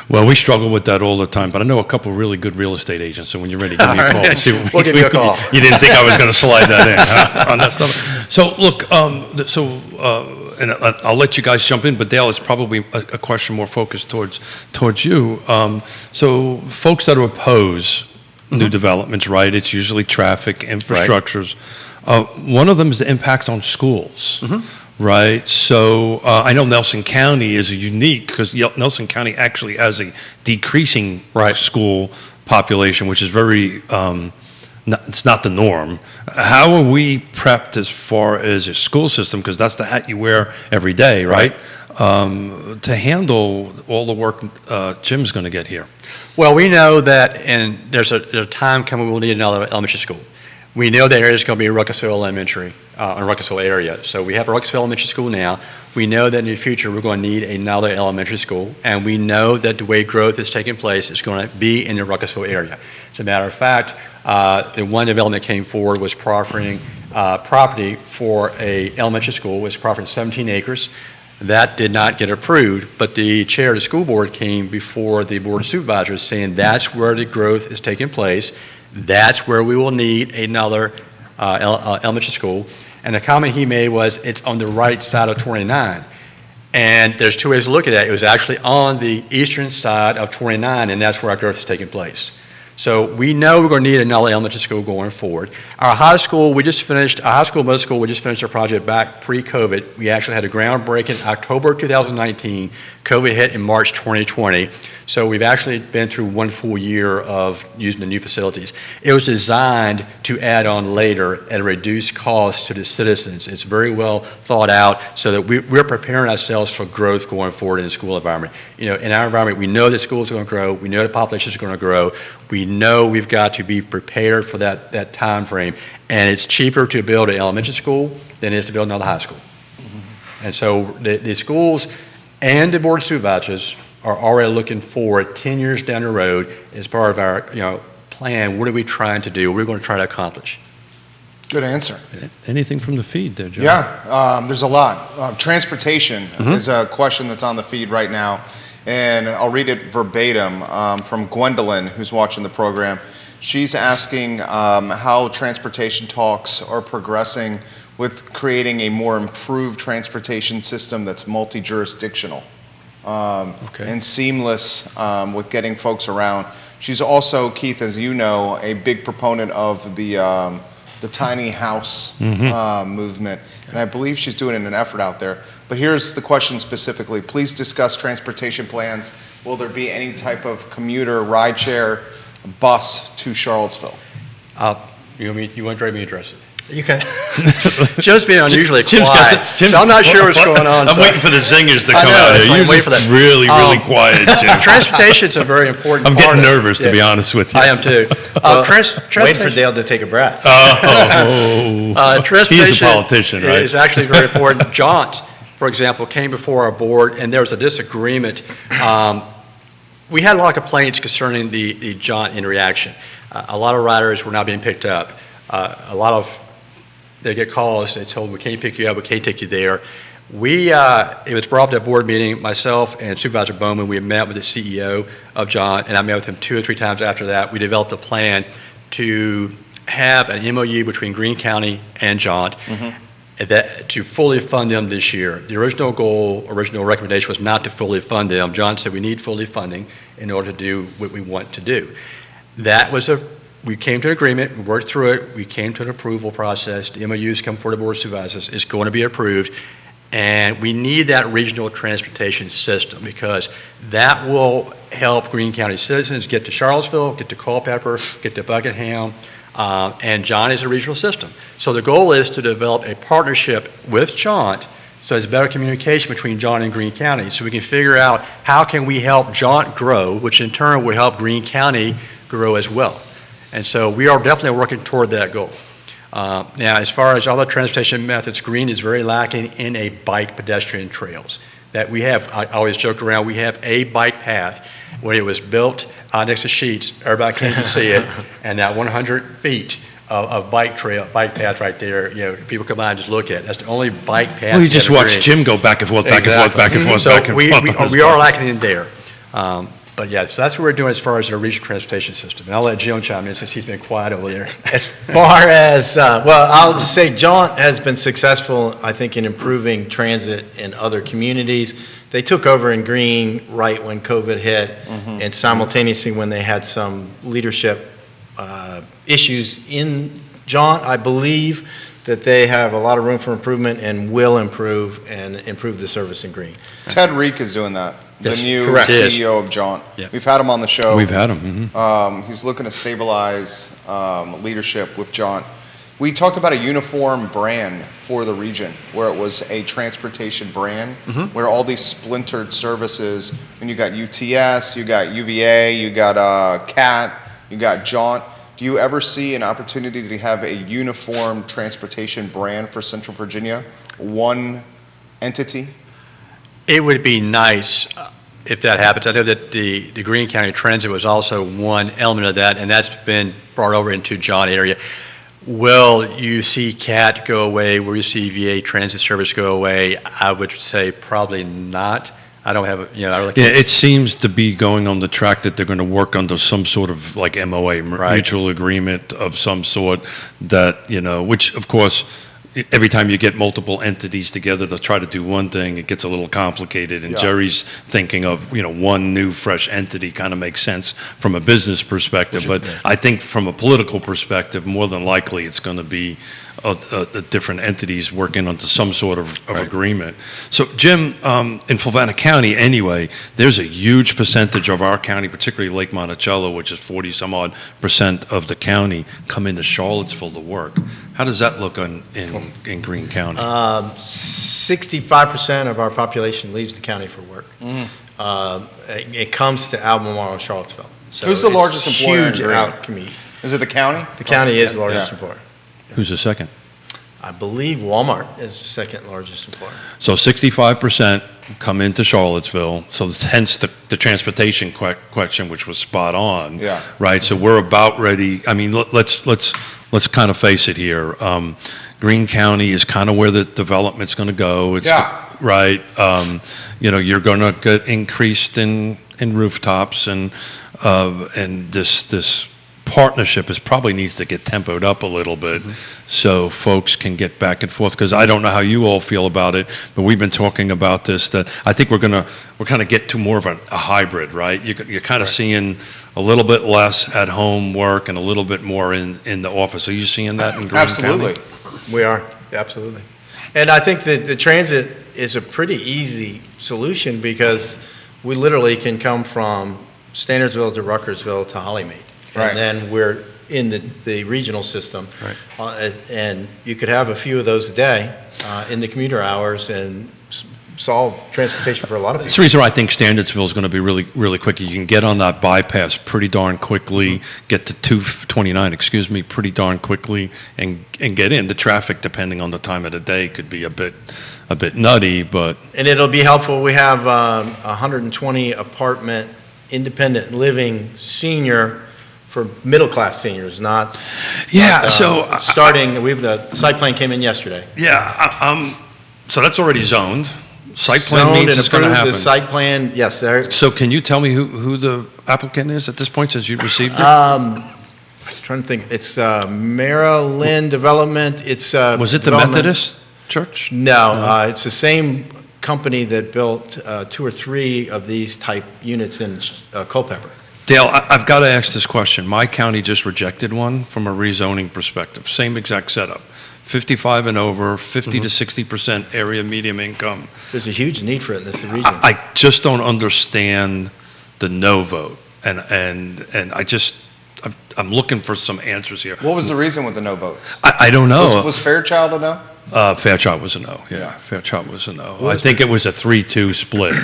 Well, we struggle with that all the time, but I know a couple of really good real estate agents, so when you're ready, give me a call. Right. See what We'll give you a call. You didn't think I was going to slide that in, huh, on that stuff? So, look, and I'll let you guys jump in, but Dale, it's probably a question more focused towards you. So, folks that oppose new developments, right, it's usually traffic, infrastructures. One of them is the impact on schools. Right, so I know Nelson County is unique because Nelson County actually has a decreasing school population, which is very, it's not the norm. How are we prepped as far as a school system, because that's the hat you wear every day, right? to handle all the work Jim's going to get here? Well, we know that, and there's a time coming we'll need another elementary school. We know that area is going to be Ruckersville Elementary, in Ruckersville area. So we have a Ruckersville Elementary School now. We know that in the future we're going to need another elementary school, and we know that the way growth is taking place is going to be in the Ruckersville area. As a matter of fact, the one development that came forward was proffering property for a elementary school, was proffering 17 acres. That did not get approved, but the chair of the school board came before the board of supervisors saying that's where the growth is taking place. That's where we will need another elementary school. And the comment he made was it's on the right side of 29. And there's two ways to look at that. It was actually on the eastern side of 29, and that's where our growth is taking place. So we know we're going to need another elementary school going forward. Our high school, we just finished, our high school, middle school, we just finished our project back pre-COVID. We actually had a groundbreaking October 2019. COVID hit in March 2020. So we've actually been through one full year of using the new facilities. It was designed to add on later at a reduced cost to the citizens. It's very well thought out so that we're preparing ourselves for growth going forward in the school environment. You know, in our environment, we know that schools are going to grow. We know the population is going to grow. We know we've got to be prepared for that time frame. And it's cheaper to build an elementary school than it is to build another high school. And so the schools and the board of supervisors are already looking forward 10 years down the road as part of our plan. What are we trying to do? What are we going to try to accomplish? Good answer. Anything from the feed there, Joe? Yeah, there's a lot. Transportation is a question that's on the feed right now, and I'll read it verbatim from Gwendolyn, who's watching the program. She's asking how transportation talks are progressing with creating a more improved transportation system that's multi-jurisdictional and seamless with getting folks around. She's also, Keith, as you know, a big proponent of the tiny house movement, and I believe she's doing an effort out there. But here's the question specifically. Please discuss transportation plans. Will there be any type of commuter, rideshare, bus to Charlottesville? You want to me address it? You can. Jim's being unusually Jim's quiet, so I'm not sure what's going on. I'm so. waiting for the zingers to I come know, out it's here. like You're waiting just for that. really quiet, Jim. Transportation's a very important I'm part getting of it. nervous, to be honest with you. I am too. Wait for Dale to take a breath. Transportation He's a politician, right? is actually very important. Jaunt, for example, came before our board, and there was a disagreement. We had a lot of complaints concerning the jaunt in reaction. A lot of riders were not being picked up. They get calls, they told them, we can't pick you up, we can't take you there. It was brought up at a board meeting, myself and Supervisor Bowman, we met with the CEO of Jaunt, and I met with him 2 or 3 times after that. We developed a plan to have an MOU between Greene County and Jaunt to fully fund them this year. The original recommendation was not to fully fund them. Jaunt said we need fully funding in order to do what we want to do. We came to an agreement, we worked through it, we came to an approval process. The MOUs come for the board of supervisors, it's going to be approved, and we need that regional transportation system because that will help Greene County citizens get to Charlottesville, get to Culpeper, get to Buckingham, and Jaunt is a regional system. So the goal is to develop a partnership with Jaunt so there's better communication between Jaunt and Greene County so we can figure out how can we help Jaunt grow, which in turn will help Greene County grow as well. And so we are definitely working toward that goal. Now, as far as other transportation methods, Greene is very lacking in a bike pedestrian trails. That we have, I always joke around, we have a bike path. When it was built next to Sheets, everybody came to see it, and that 100 feet of bike path right there, people come by and just look at it. That's the only bike path. Well, you just watch Jim go back and forth, back and forth, back and forth, so back and forth. we are lacking in there. But yeah, so that's what we're doing as far as our regional transportation system. And I'll let Jim chime in since he's been quiet over there. As far as, I'll just say Jaunt has been successful, I think, in improving transit in other communities. They took over in Greene right when COVID hit, and simultaneously when they had some leadership issues in Jaunt, I believe that they have a lot of room for improvement and will improve the service in Greene. Ted Reek is doing that. Yes, the new correct. CEO of Jaunt. Yeah. We've had him on the show. We've had him. He's looking to stabilize leadership with Jaunt. We talked about a uniform brand for the region, where it was a transportation brand, where all these splintered services, and you got UTS, you got UVA, you got CAT, you got Jaunt. Do you ever see an opportunity to have a uniform transportation brand for Central Virginia, one entity? It would be nice if that happens. I know that the Greene County Transit was also one element of that, and that's been brought over into John area. Will you see CAT go away? Will you see VA transit service go away? I would say probably not. I don't have, I really Yeah, it seems to be going on the track that they're going to work under some sort of like MOA, mutual agreement of some sort that, which of course, every time you get multiple entities together to try to do one thing, it gets a little complicated. And Jerry's thinking of, one new fresh entity kind of makes sense from a business perspective. But I think from a political perspective, more than likely it's going to be different entities working onto some sort of agreement. So, Jim, in Fluvanna County anyway, there's a huge percentage of our county, particularly Lake Monticello, which is 40-some-odd% of the county, come into Charlottesville to work. How does that look in Greene County? 65% of our population leaves the county for work. It comes to Albemarle and Charlottesville. So Who's the largest employer in huge Greene? out commute. Is it the county? The county is the largest employer. Who's the second? I believe Walmart is the second largest employer. So 65% come into Charlottesville, so hence the transportation question, which was spot on. Yeah. Right, so we're about ready. I mean, let's kind of face it here. Greene County is kind of where the development's going to go. It's right. You're going to get increased in rooftops, and this partnership probably needs to get tempoed up a little bit so folks can get back and forth, because I don't know how you all feel about it, but we've been talking about this, that I think we're kind of get to more of a hybrid, right? You're kind of seeing a little bit less at home work and a little bit more in the office. Are you seeing that in Greene Absolutely. County? We are, absolutely. And I think that the transit is a pretty easy solution, because we literally can come from Standardsville to Ruckersville to Hollymead. Right. And then we're in the regional system. Right. And you could have a few of those a day in the commuter hours and solve transportation for a lot of That's people. the reason why I think Standardsville is going to be really, really quick. You can get on that bypass pretty darn quickly, get to 229, pretty darn quickly, and get in. The traffic, depending on the time of the day, could be a bit nutty, but And it'll be helpful. We have 120 apartment independent living senior for middle-class seniors, not starting, the site plan came in yesterday. So that's already zoned. Site plan Zoned means and it's going to approved. happen. The site plan, yes, there. So can you tell me who the applicant is at this point, since you received it? Trying to think, it's Maryland Development, it's Was it the development- Methodist Church? No, it's the same company that built 2 or 3 of these type units in Culpeper. Dale, I've got to ask this question. My county just rejected one from a rezoning perspective. Same exact setup. 55 and over, 50 to 60% area medium income. There's a huge need for it in this region. I just don't understand the no vote. And I'm looking for some answers here. What was the reason with the no votes? I don't know. Was Fairchild a no? Fairchild was a no. Yeah, Fairchild was a no. I think it was a 3-2 split.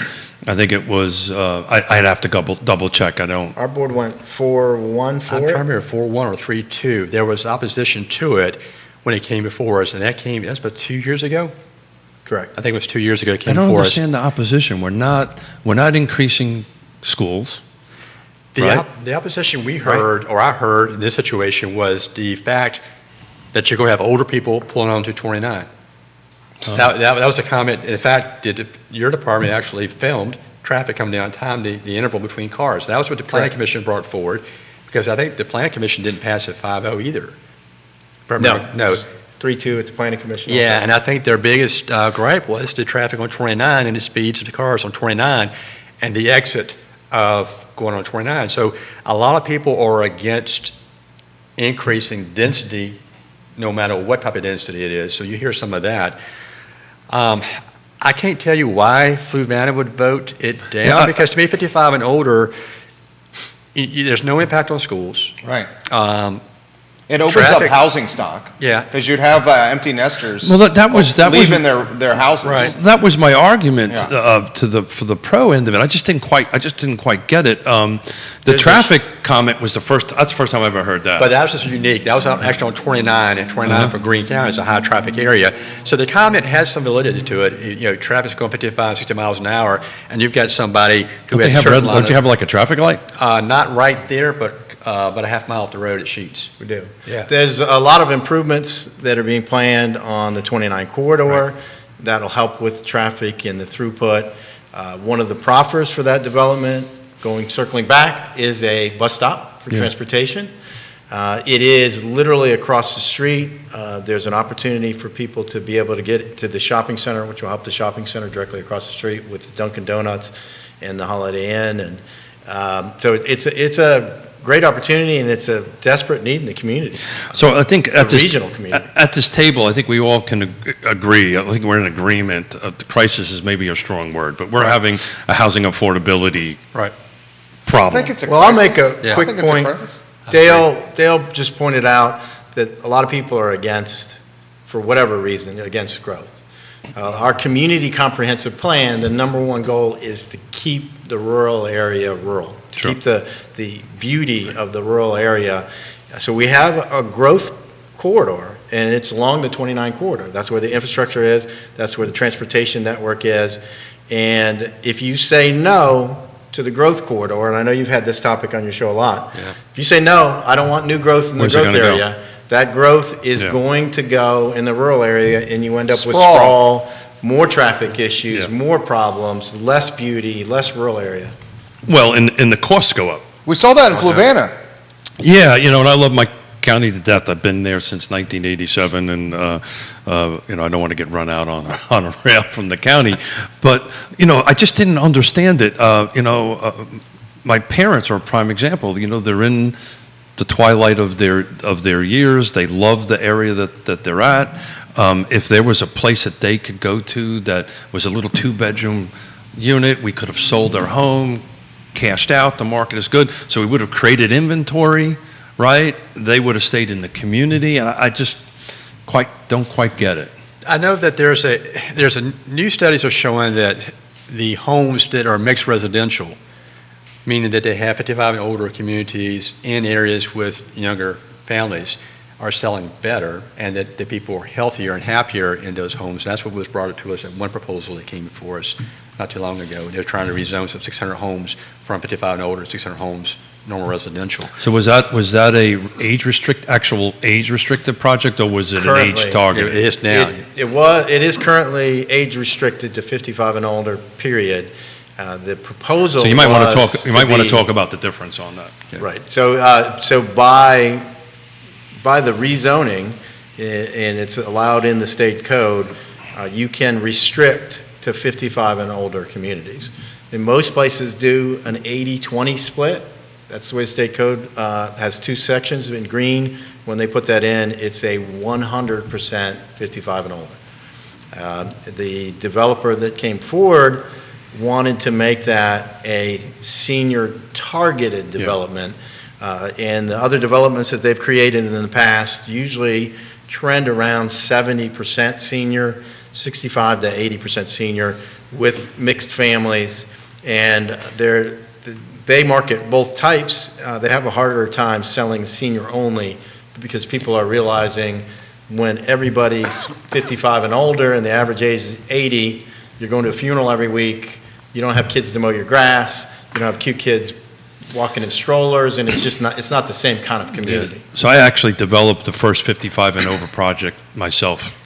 I think it was. I'd have to double check. I don't. Our board went 4-1 I'm for trying to it. remember 4-1 or 3-2. There was opposition to it when it came before us, and that's about 2 years ago. Correct. I think it was 2 years ago it I came don't before us. understand the opposition. We're not increasing schools. The, Right. the opposition we heard, or I heard in this situation, was the fact that you're going to have older people pulling on to 29. That was a comment. In fact, your department actually filmed traffic coming down time, the interval between cars. That was what the Planning Correct. Commission brought forward, because I think the Planning Commission didn't pass it 5-0 either. No. 3-2 at the Planning Commission. Yeah, also. and I think their biggest gripe was the traffic on 29 and the speeds of the cars on 29 and the exit of going on 29. So a lot of people are against increasing density, no matter what type of density it is. So you hear some of that. I can't tell you why Fluvanna would vote it down, Yeah, because to me, 55 and older, there's no impact on schools. Right. It opens Traffic. up housing stock. Yeah. Because you'd have empty nesters. Well, that was leaving their houses. Right. That was my argument Yeah. for the pro end of it. I just didn't quite get it. The There's a- traffic comment was that's the first time I ever heard that. But that was just unique. That was actually on 29, and 29 for Greene County is a high traffic area. So the comment has some validity to it. You know, traffic's going 55, 60 miles an hour, and you've got somebody who has a certain line don't you have like a traffic light? not right there, but about a half mile up the road at Sheets. We do. Yeah. There's a lot of improvements that are being planned on the 29 corridor that'll help with traffic and the throughput. One of the proffers for that development, circling back, is a bus stop for transportation. It is literally across the street. There's an opportunity for people to be able to get to the shopping center, which will help the shopping center directly across the street with the Dunkin' Donuts and the Holiday Inn. And so it's a great opportunity, and it's a desperate need in the community. So I think at The this regional community. at this table, I think we all can agree. I think we're in agreement. The crisis is maybe a strong word, but we're having a housing affordability Right. I problem. think it's a Well, I'll make crisis. a Yeah. quick I think it's a point. crisis. Dale just pointed out that a lot of people are against, for whatever reason, against growth. Our community comprehensive plan, the number one goal is to keep the rural area rural, to Sure. keep the beauty of the rural area. So we have a growth corridor, and it's along the 29 corridor. That's where the infrastructure is, that's where the transportation network is. And if you say no to the growth corridor, and I know you've had this topic on your show a lot. Yeah. If you say, no, I don't want new growth in the Where's it growth gonna go? area, that growth is Yeah. going to go in the rural area, and you end up with Sprawl. sprawl, more traffic issues, Yeah. more problems, less beauty, less rural area. Well, and the costs go up. We saw that in Fluvanna. Yeah, and I love my county to death. I've been there since 1987, and I don't want to get run out on a rail from the county, but I just didn't understand it. My parents are a prime example. They're in the twilight of their years. They love the area that they're at. If there was a place that they could go to that was a little 2-bedroom unit, we could have sold their home, cashed out. The market is good, so we would have created inventory. Right? They would have stayed in the community, and I just don't quite get it. I know that there's a new studies are showing that the homes that are mixed residential, meaning that they have 55 and older communities in areas with younger families, are selling better, and that the people are healthier and happier in those homes. That's what was brought up to us in one proposal that came before us not too long ago. They're trying to rezone some 600 homes from 55 and older, 600 homes normal residential. So was that a actual age restricted project, or was it an Currently, age target? It is now. It is currently age restricted to 55 and older, period. The proposal So you might want to was talk. You might want to be- talk about the difference on that. Yeah. Right. So by the rezoning, and it's allowed in the state code, you can restrict to 55 and older communities. And most places do an 80-20 split. That's the way the state code has two sections. In Greene, when they put that in, it's a 100% 55 and older. The developer that came forward wanted to make that a senior targeted development. And the other developments that they've created in the past usually trend around 70% senior, 65 to 80% senior with mixed families. And they market both types. They have a harder time selling senior only because people are realizing when everybody's 55 and older and the average age is 80, you're going to a funeral every week, you don't have kids to mow your grass, you don't have cute kids walking in strollers, and it's not the same kind of community. So I actually developed the first 55 and over project myself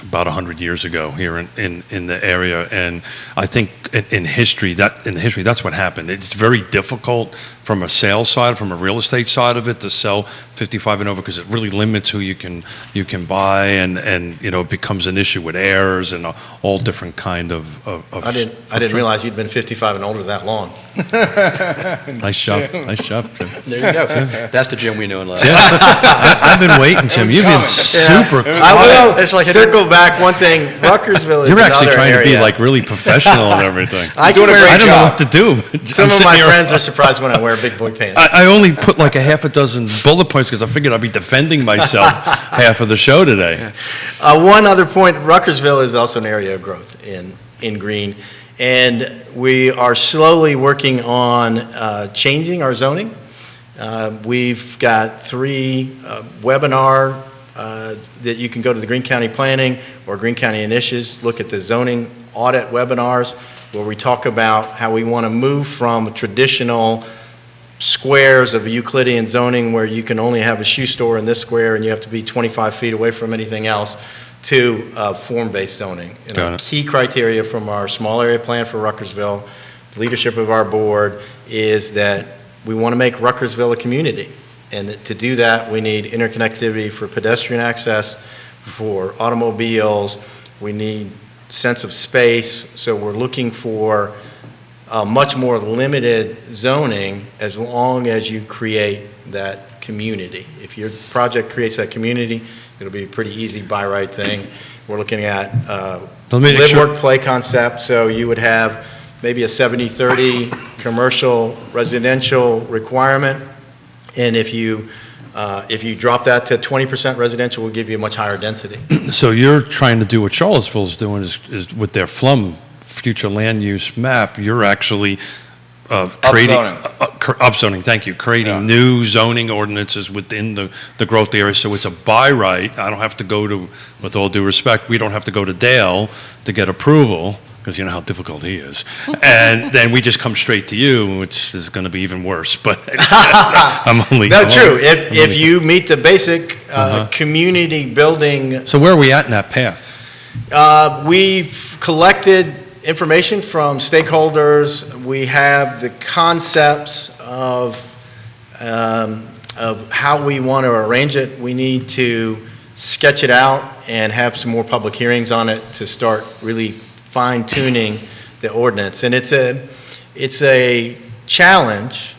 about 100 years ago here in the area, and I think in history that's what happened. It's very difficult from a sales side, from a real estate side of it, to sell 55 and over because it really limits who you can buy, and it becomes an issue with heirs and all different kind of I didn't realize you'd been 55 and older that long. Nice job, Jim. There you go. That's the Jim we know and love. I've been waiting, Jim. was You've been coming. super quiet. I will It's like circle back one thing. Ruckersville is You're actually another trying to be area. like really professional and everything. I doing a can great I wear- don't know job. what to do. Some I'm of sitting my here- friends are surprised when I wear big boy pants. I only put like a half a dozen bullet points because I figured I'd be defending myself half of the show today. One other point, Ruckersville is also an area of growth in Greene, and we are slowly working on changing our zoning. We've got 3 webinar that you can go to the Greene County Planning or Greene County Initiatives, look at the zoning audit webinars where we talk about how we want to move from traditional squares of Euclidean zoning where you can only have a shoe store in this square and you have to be 25 feet away from anything else to form-based zoning. And Got a it. key criteria from our small area plan for Ruckersville, the leadership of our board, is that we want to make Ruckersville a community. And to do that, we need interconnectivity for pedestrian access, for automobiles, we need sense of space, so we're looking for much more limited zoning as long as you create that community. If your project creates that community, it'll be a pretty easy buy right thing. We're looking at Let me make live, sure- work, play concept, so you would have maybe a 70-30 commercial residential requirement, and if you drop that to 20% residential, we'll give you a much higher density. So you're trying to do what Charlottesville's doing is with their FLUM future land use map, you're actually creating upzoning. Thank you. Creating new zoning ordinances within the growth area, so it's a by right. I don't have to go to, with all due respect, we don't have to go to Dale to get approval, because you know how difficult he is. And then we just come straight to you, which is going to be even worse. But I'm only No, I'm true. only- If you meet the basic community building, So where are we at in that path? we've collected information from stakeholders. We have the concepts of how we want to arrange it. We need to sketch it out and have some more public hearings on it to start really fine-tuning the ordinance. And it's a challenge.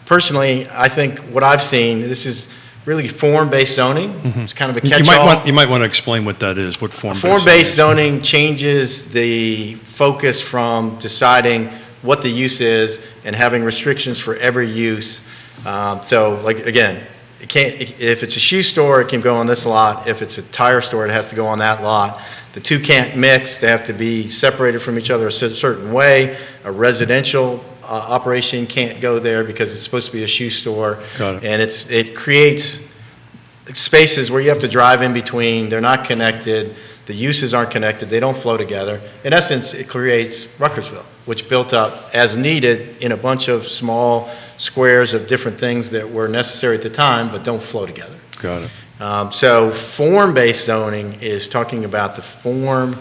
Personally, I think what I've seen, this is really form-based zoning. It's kind of a catch-all. You might want to explain what that is, what form-based. Form-based zoning changes the focus from deciding what the use is and having restrictions for every use. So, like, again, it can't, if it's a shoe store, it can go on this lot. If it's a tire store, it has to go on that lot. The two can't mix. They have to be separated from each other a certain way. A residential operation can't go there because it's supposed to be a shoe store. Got it. And it creates spaces where you have to drive in between. They're not connected. The uses aren't connected. They don't flow together. In essence, it creates Ruckersville, which built up as needed in a bunch of small squares of different things that were necessary at the time but don't flow together. Got it. So form-based zoning is talking about the form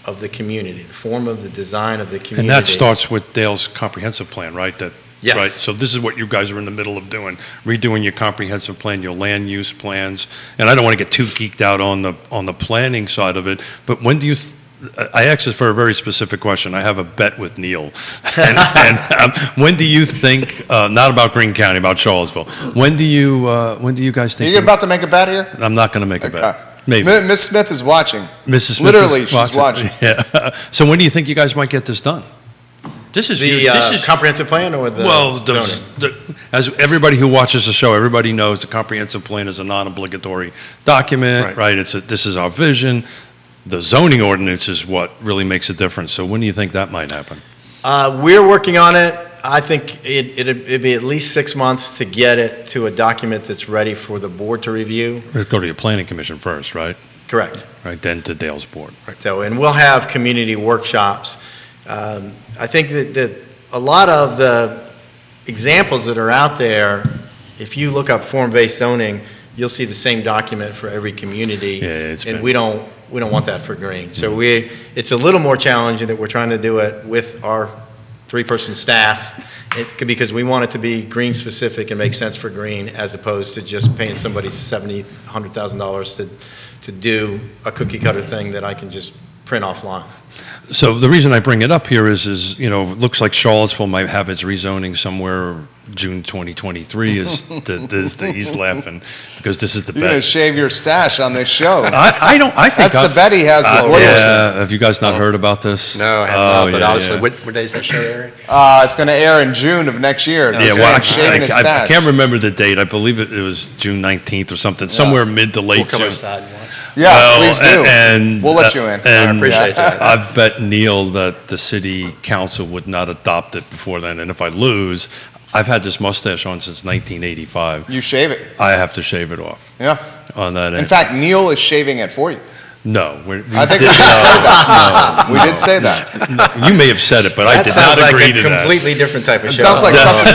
of the community, the form of the design of the community. And that starts with Dale's comprehensive plan, right? Yes. Right. So this is what you guys are in the middle of doing, redoing your comprehensive plan, your land use plans. And I don't want to get too geeked out on the planning side of it, but when do you? I asked this for a very specific question. I have a bet with Neil. And when do you think? Not about Greene County, about Charlottesville. When do you guys Are think? you about to make a bet here? I'm not going to make a bet. Okay. Maybe. Miss Smith is watching. Mrs. Smith Literally, is she's watching. Yeah. So when do you think you guys might get this done? This is The this is comprehensive plan or the well, zoning? as everybody who watches the show, everybody knows the comprehensive plan is a non-obligatory document, right? This is our vision. The zoning ordinance is what really makes a difference. So when do you think that might happen? We're working on it. I think it'd be at least 6 months to get it to a document that's ready for the board to review. It'll go to your planning commission first, right? Correct. Right, then to Dale's board. So, and we'll have community workshops. I think that a lot of the examples that are out there, if you look up form-based zoning, you'll see the same document for every community. Yeah, and we don't want that for Greene. So it's a little more challenging that we're trying to do it with our 3-person staff, because we want it to be Greene specific and make sense for Greene, as opposed to just paying somebody $70,000, $100,000 to do a cookie cutter thing that I can just print offline. So the reason I bring it up here is it looks like Charlottesville might have its rezoning somewhere June 2023. He's laughing because this is the You're going to bet. shave your stash on this show. I think That's the bet he has with Williamson. Yeah, have you guys not heard about this? No, I have not, but obviously, what day is that show airing? It's going to air in June of next year. He's shaving his I stash. can't remember the date. I believe it was June 19th or something, somewhere mid to late We'll come June. inside and watch. Yeah, please do. And we'll let you in. And I appreciate that. I've bet Neil that the city council would not adopt it before then. And if I lose, I've had this mustache on since 1985. You shave it. I have to shave it off Yeah. on that end. In fact, Neil is shaving it for you. No. I think we did say that. We did say that. No, you may have said it, but I That did sounds not like agree a to that. completely different type of It show. sounds like something.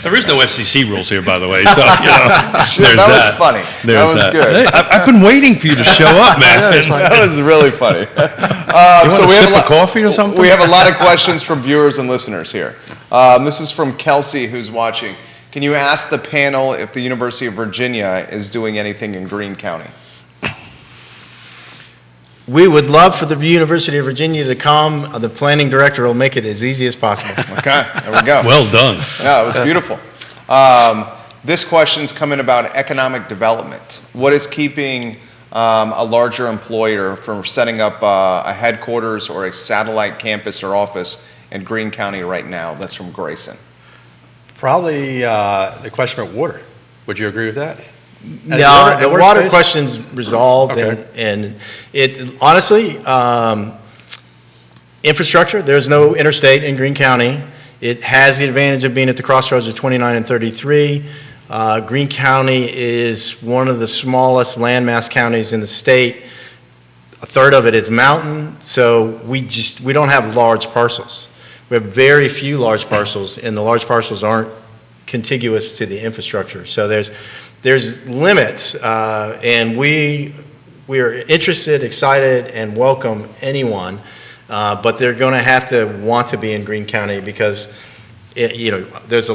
There is no SEC rules here, by the way. So, there's That was funny. There's That was good. Hey, I've been waiting for you to show up, man. That was really funny. You want so a we have sip of coffee or something? We have a lot of questions from viewers and listeners here. This is from Kelsey, who's watching. Can you ask the panel if the University of Virginia is doing anything in Greene County? We would love for the University of Virginia to come. The planning director will make it as easy as possible. Okay, there we go. Well done. Yeah, it was beautiful. This question's coming about economic development. What is keeping a larger employer from setting up a headquarters or a satellite campus or office in Greene County right now? That's from Grayson. Probably the question about water. Would you agree with that? No, the water space? question's resolved, Okay. and it, honestly, infrastructure, there's no interstate in Greene County. It has the advantage of being at the crossroads of 29 and 33. Greene County is one of the smallest landmass counties in the state. A third of it is mountain, so we don't have large parcels. We have very few large parcels, and the large parcels aren't contiguous to the infrastructure. So there's limits, and we are interested, excited, and welcome anyone, but they're going to have to want to be in Greene County because, there's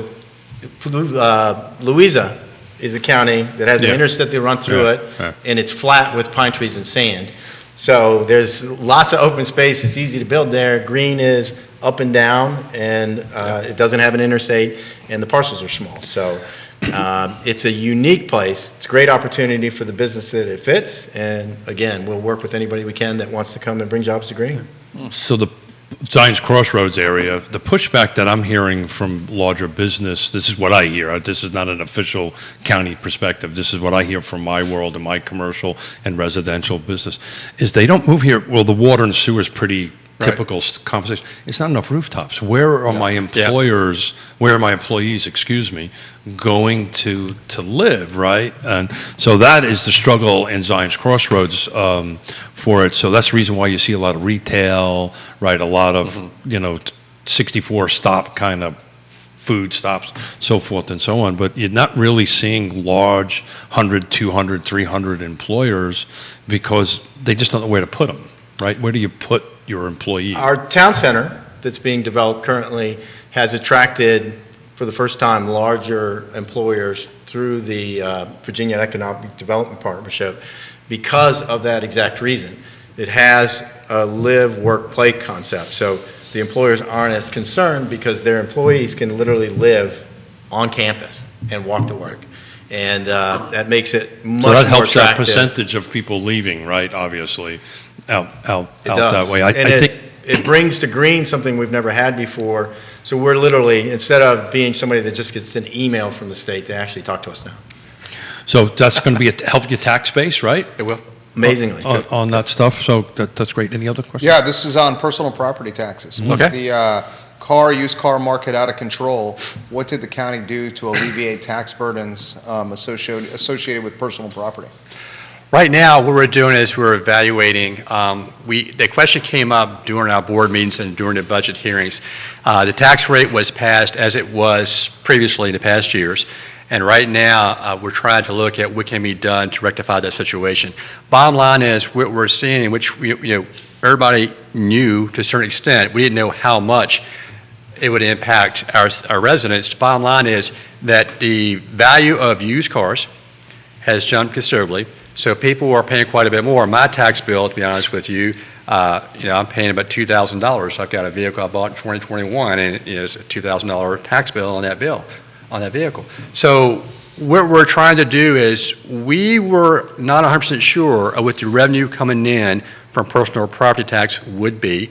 Louisa is a county that has an interstate that run through it, and it's flat with pine trees and sand. So there's lots of open space. It's easy to build there. Greene is up and down, and it doesn't have an interstate, and the parcels are small. So it's a unique place. It's a great opportunity for the business that it fits. And again, we'll work with anybody we can that wants to come and bring jobs to Greene. So the Zions Crossroads area, the pushback that I'm hearing from larger business, this is what I hear. This is not an official county perspective. This is what I hear from my world and my commercial and residential business, is they don't move here. Well, the water and sewer is pretty typical conversation. It's not enough rooftops. Where are my employers, where are my employees, going to live, right? And so that is the struggle in Zions Crossroads for it. So that's the reason why you see a lot of retail, right? A lot of, 64 stop kind of food stops, so forth and so on. But you're not really seeing large 100, 200, 300 employers because they just don't know where to put them, right? Where do you put your employees? Our town center that's being developed currently has attracted, for the first time, larger employers through the Virginia Economic Development Partnership because of that exact reason. It has a live, work, play concept. So the employers aren't as concerned because their employees can literally live on campus and walk to work. And that makes it much So that more helps that attractive. percentage of people leaving, right, obviously, out It does. that way. And I think it brings to Greene something we've never had before. So we're literally, instead of being somebody that just gets an email from the state, they actually talk to us now. so. That's going to be help your tax base, right? It will. Amazingly. On that stuff. So that's great. Any other questions? Yeah, this is on personal property taxes. With Okay. the used car market out of control, what did the county do to alleviate tax burdens associated with personal property? Right now, what we're doing is we're evaluating. The question came up during our board meetings and during the budget hearings. The tax rate was passed as it was previously in the past years, and right now we're trying to look at what can be done to rectify that situation. Bottom line is what we're seeing, which everybody knew to a certain extent. We didn't know how much it would impact our residents. The bottom line is that the value of used cars has jumped considerably. So people are paying quite a bit more. My tax bill, to be honest with you, I'm paying about $2,000. I've got a vehicle I bought in 2021, and it's a $2,000 tax bill on that vehicle. So what we're trying to do is, we were not 100% sure of what the revenue coming in from personal property tax would be,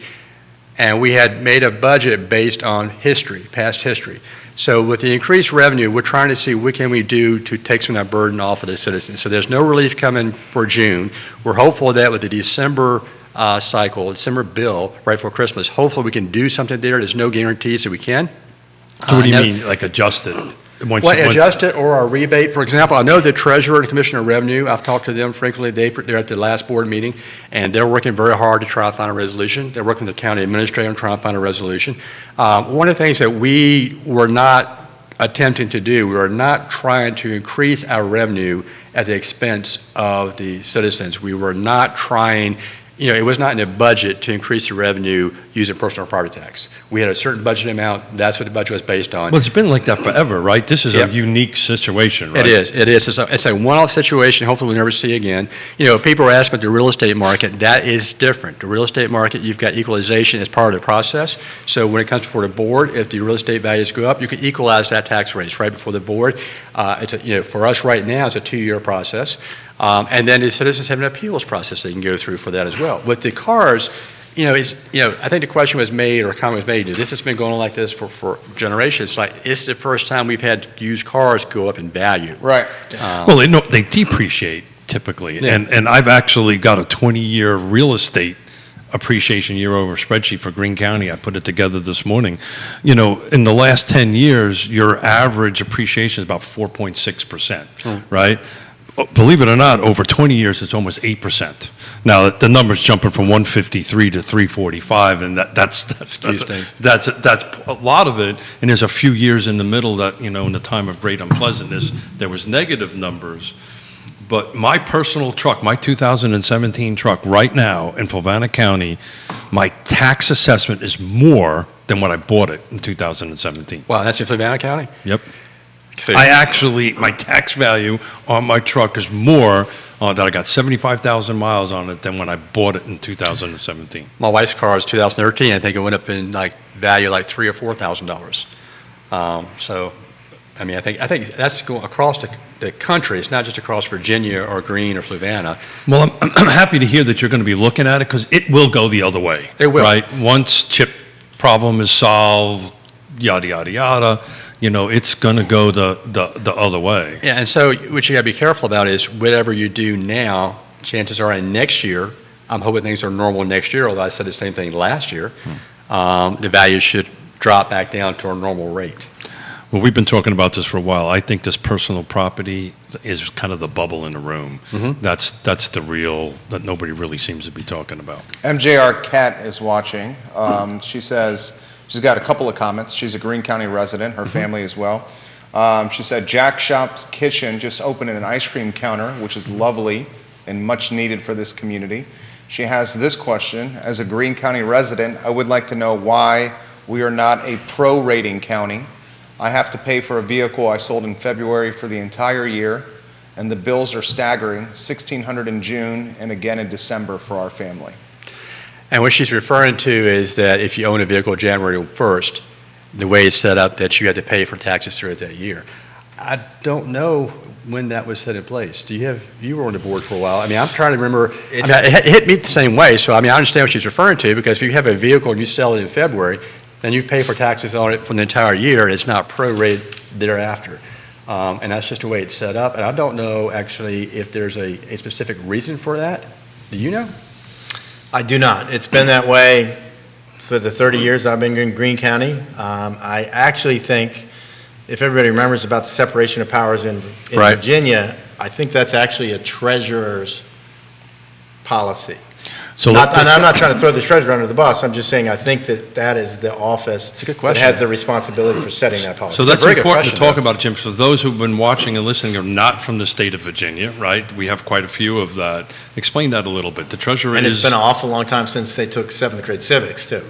and we had made a budget based on past history. So with the increased revenue, we're trying to see what can we do to take some of that burden off of the citizens. So there's no relief coming for June. We're hopeful that with the December December bill, right before Christmas, hopefully we can do something there. There's no guarantees that we can. So what do you mean, like adjust it? Adjust it or a rebate. For example, I know the Treasurer and Commissioner of Revenue, I've talked to them frequently. They're at the last board meeting, and they're working very hard to try to find a resolution. They're working with the county administrator to try to find a resolution. One of the things that we were not attempting to do, we were not trying to increase our revenue at the expense of the citizens. We were not trying, it was not in the budget to increase the revenue using personal property tax. We had a certain budget amount. That's what the budget was based on. Well, it's been like that forever, right? This is a unique situation, right? It is. It's a one-off situation. Hopefully we'll never see again. People are asking about the real estate market. That is different. The real estate market, you've got equalization as part of the process. So when it comes before the board, if the real estate values go up, you can equalize that tax rate right before the board. For us right now, it's a 2-year process. And then the citizens have an appeals process they can go through for that as well. With the cars, I think the question was made, or a comment was made, this has been going on like this for generations. Like, it's the first time we've had used cars go up in value. Right. Well, they depreciate typically. Yeah. And I've actually got a 20-year real estate appreciation year over spreadsheet for Greene County. I put it together this morning. In the last 10 years, your average appreciation is about 4.6%, right? Believe it or not, over 20 years, it's almost 8%. Now, the number's jumping from 153 to 345, and that's a lot of it. And there's a few years in the middle that, in the time of great unpleasantness, there was negative numbers. But my personal truck, my 2017 truck, right now in Fluvanna County, my tax assessment is more than what I bought it in 2017. Wow, that's in Fluvanna County? Yep. My tax value on my truck is more, that I got 75,000 miles on it than when I bought it in 2017. My wife's car is 2013. I think it went up in value $3,000 or $4,000. I think that's going across the country. It's not just across Virginia or Greene or Fluvanna. Well, I'm happy to hear that you're going to be looking at it, because it will go the other way. It will. Right? Once chip problem is solved, yada, yada, yada, it's going to go the other way. Yeah, and so what you got to be careful about is whatever you do now, chances are in next year, I'm hoping things are normal next year, although I said the same thing last year, the value should drop back down to a normal rate. Well, we've been talking about this for a while. I think this personal property is kind of the bubble in the room. Mm-hmm. That's the real, that nobody really seems to be talking about. MJR Cat is watching. She says, she's got a couple of comments. She's a Greene County resident, her family as well. She said, Jack Shop's Kitchen just opened an ice cream counter, which is lovely and much needed for this community. She has this question: as a Greene County resident, I would like to know why we are not a pro-rating county. I have to pay for a vehicle I sold in February for the entire year, and the bills are staggering, $1,600 in June and again in December for our family. And what she's referring to is that if you own a vehicle January 1st, the way it's set up that you have to pay for taxes throughout that year. I don't know when that was set in place. You were on the board for a while. I'm trying to remember. It hit me the same way, so I understand what she's referring to, because if you have a vehicle and you sell it in February, then you pay for taxes on it for the entire year, and it's not prorated thereafter. And that's just the way it's set up. And I don't know, actually, if there's a specific reason for that. Do you know? I do not. It's been that way for the 30 years I've been in Greene County. I actually think, if everybody remembers about the separation of powers in Right. Virginia, I think that's actually a treasurer's policy. So And I'm not trying to throw the treasurer under the bus. I'm just saying I think that is the office a good that question. has the responsibility for setting that policy. So It's a that's very good important to question, talk though. about, Jim. For those who've been watching and listening are not from the state of Virginia, right? We have quite a few of that. Explain that a little bit. The treasurer And is... it's been an awful long time since they took 7th grade civics, too.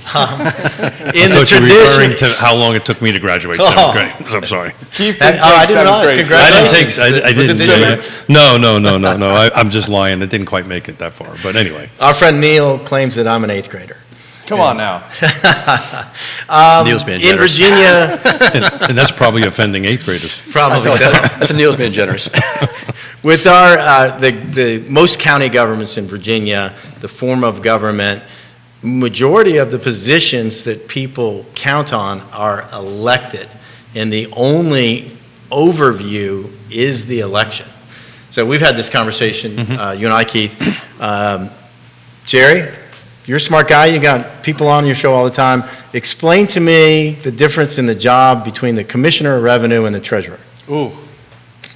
In I the thought you were referring tradition, to how long it took me to graduate seventh grade. So I'm sorry. Keith didn't Oh, I take didn't realize. seventh grade. Congratulations. I didn't Was it do this that. No. I'm just lying. I didn't quite make it that far. But anyway. our friend Neil claims that I'm an 8th grader. Come on now. Neil's being In generous. Virginia, And that's probably offending 8th graders. probably so. That's a Neil's being generous. With our, the most county governments in Virginia, the form of government, majority of the positions that people count on are elected, and the only overview is the election. So we've had this conversation, you and I, Keith. Jerry, you're a smart guy. You got people on your show all the time. Explain to me the difference in the job between the Commissioner of Revenue and the Treasurer. Ooh,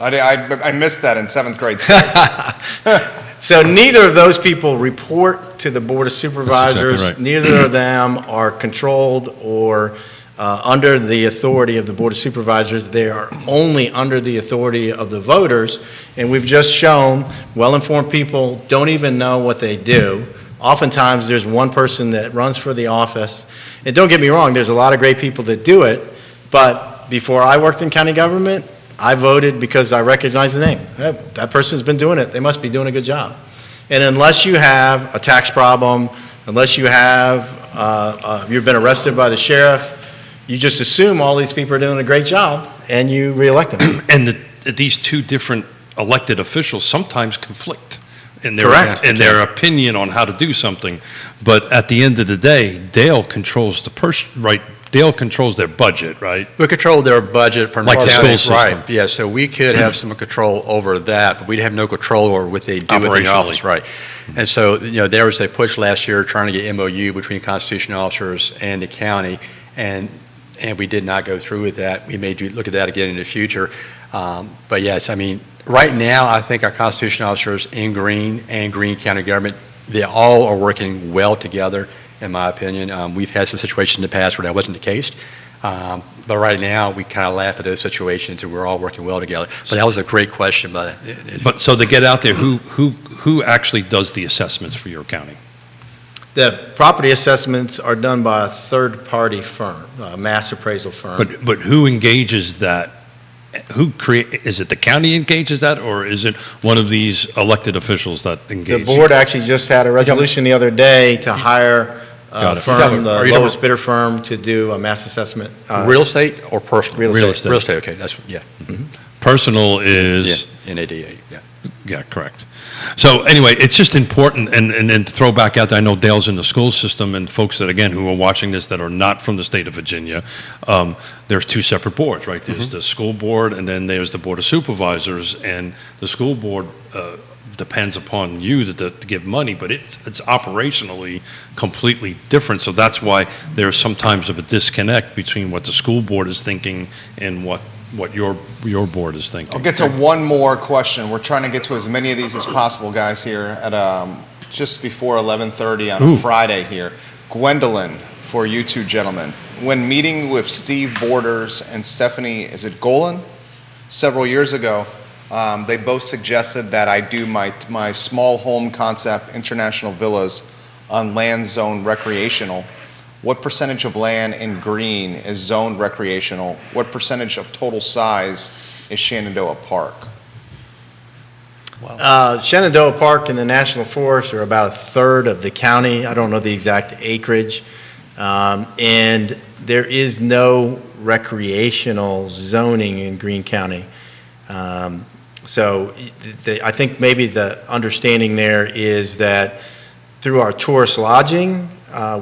I missed that in 7th grade science. So neither of those people report to the Board of Supervisors. That's exactly Neither of them are controlled or under the authority of the Board of Supervisors. They are only under the authority of the voters. And we've just shown well-informed people don't even know what they do. Oftentimes, there's one person that runs for the office. And don't get me wrong, there's a lot of great people that do it. But before I worked in county government, I voted because I recognize the name. That person's been doing it. They must be doing a good job. And unless you have a tax problem, unless you have, you've been arrested by the sheriff, you just assume all these people are doing a great job and you reelect them. And these two different elected officials sometimes conflict in Correct. their opinion on how to do something. But at the end of the day, Dale controls the Dale controls their budget, right? We control their budget for Like the school county, system. right? Yeah, so we could have some control over that, but we'd have no control over what they do in the Operationally. office, right? And so, there was a push last year trying to get MOU between constitutional officers and the county, and we did not go through with that. We may look at that again in the future. But yes, I mean, right now, I think our constitutional officers in Greene and Greene County government, they all are working well together, in my opinion. We've had some situations in the past where that wasn't the case. But right now, we kind of laugh at those situations and we're all working well together. But that was a great question. But So to get out there, who actually does the assessments for your county? The property assessments are done by a third-party firm, a mass appraisal firm. But who engages that? Is it the county engages that, or is it one of these elected officials that engage? The board actually just had a resolution the other day to hire Got a it. firm, the Are you lowest bidder firm, to do a mass assessment. real estate or personal? Real estate. Real estate, okay, that's, yeah. Personal is, NADA, yeah. yeah, correct. So anyway, it's just important, and to throw back out there, I know Dale's in the school system, and folks that, again, who are watching this that are not from the state of Virginia, there's two separate boards, right? There's the school board, and then there's the Board of Supervisors, and the school board depends upon you to give money, but it's operationally completely different. So that's why there's sometimes of a disconnect between what the school board is thinking and what your board is thinking. I'll get to one more question. We're trying to get to as many of these as possible, guys, here at just before 11:30 on a Friday here. Gwendolyn, for you two gentlemen. When meeting with Steve Borders and Stephanie, is it Golan, several years ago, they both suggested that I do my small home concept international villas on land zoned recreational. What percentage of land in Greene is zoned recreational? What percentage of total size is Shenandoah Park? Shenandoah Park and the National Forest are about a third of the county. I don't know the exact acreage. And there is no recreational zoning in Greene County. So I think maybe the understanding there is that through our tourist lodging,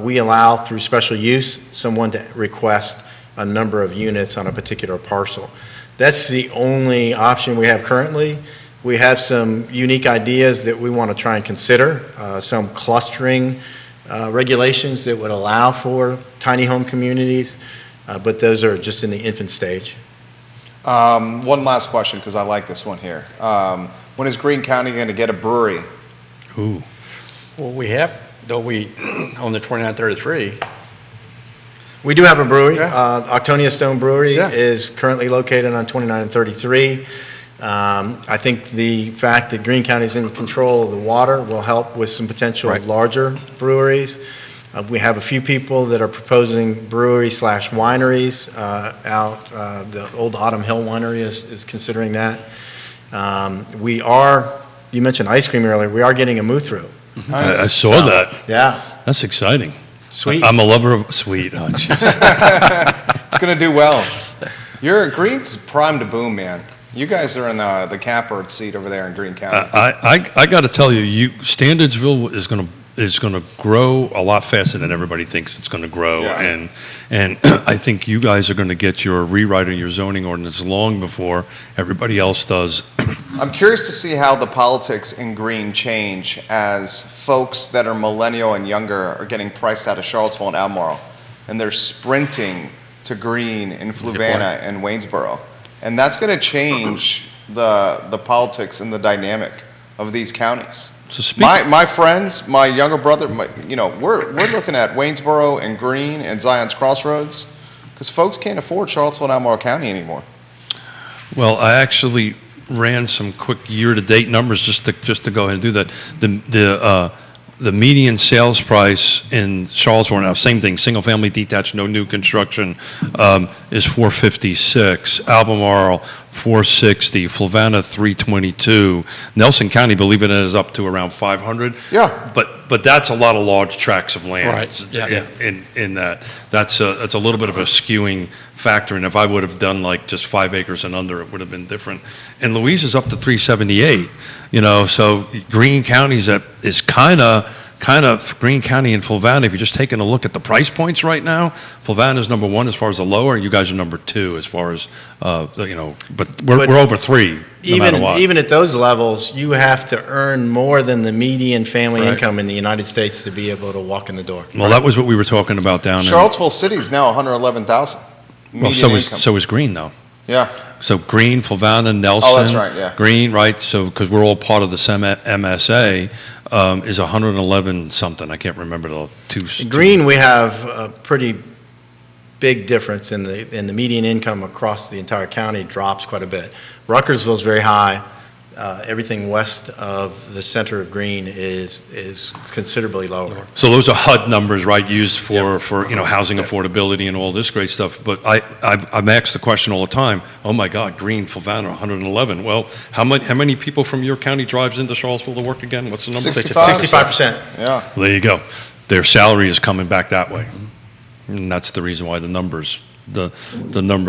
we allow through special use someone to request a number of units on a particular parcel. That's the only option we have currently. We have some unique ideas that we want to try and consider, some clustering regulations that would allow for tiny home communities, but those are just in the infant stage. One last question, because I like this one here. When is Greene County going to get a brewery? Ooh. Well, we have, don't we, on the 2933? We do have a brewery. Yeah. Octonia Stone Brewery Yeah. is currently located on 29 and 33. I think the fact that Greene County is in control of the water will help with some potential Right. larger breweries. We have a few people that are proposing brewery/wineries out. The old Autumn Hill Winery is considering that. You mentioned ice cream earlier. We are getting a move-through. I saw that. Yeah. That's exciting. Sweet. I'm a lover of sweet. Oh, jeez. It's going to do well. Greene's primed to boom, man. You guys are in the catbird seat over there in Greene County. I got to tell you, Standardsville is going to grow a lot faster than everybody thinks it's going to grow, Yeah. and I think you guys are going to get your rewrite of your zoning ordinance long before everybody else does. I'm curious to see how the politics in Greene change as folks that are millennial and younger are getting priced out of Charlottesville and Albemarle, and they're sprinting to Greene and Fluvanna and Waynesboro. And that's going to change the politics and the dynamic of these counties. So My friends, my younger brother, we're looking at Waynesboro and Greene and Zion's Crossroads because folks can't afford Charlottesville and Albemarle County anymore. Well, I actually ran some quick year-to-date numbers just to go ahead and do that. The median sales price in Charlottesville now, same thing, single-family detached, no new construction, is $456. Albemarle $460. Fluvanna $322. Nelson County, believe it or not, is up to around $500. Yeah. But that's a lot of large tracts of land. Right. Yeah. In that, that's a little bit of a skewing factor. And if I would have done like just 5 acres and under, it would have been different. And Louise is up to 378. So Greene County is kind of Greene County and Fluvanna. If you're just taking a look at the price points right now, Fluvanna is number 1 as far as the lower. You guys are number 2 as far as But we're over 3 no matter what. Even at those levels, you have to earn more than the median family income in the United States to be able to walk in the door. Well, that was what we were talking about down there. Charlottesville City is now 111,000 median income. So is Greene though. Yeah. So Greene, Fluvanna, Nelson. Oh, that's right, yeah. Greene, right? So because we're all part of the MSA, is 111 something. I can't remember the two. In Greene, we have a pretty big difference in the median income across the entire county drops quite a bit. Ruckersville is very high. Everything west of the center of Greene is considerably lower. So those are HUD numbers, right? Used for housing affordability and all this great stuff. But I'm asked the question all the time. Oh my God, Greene, Fluvanna, 111. Well, how many people from your county drives into Charlottesville to work again? What's the number? 65%. Yeah. There you go. Their salary is coming back that way. And that's the reason why the number's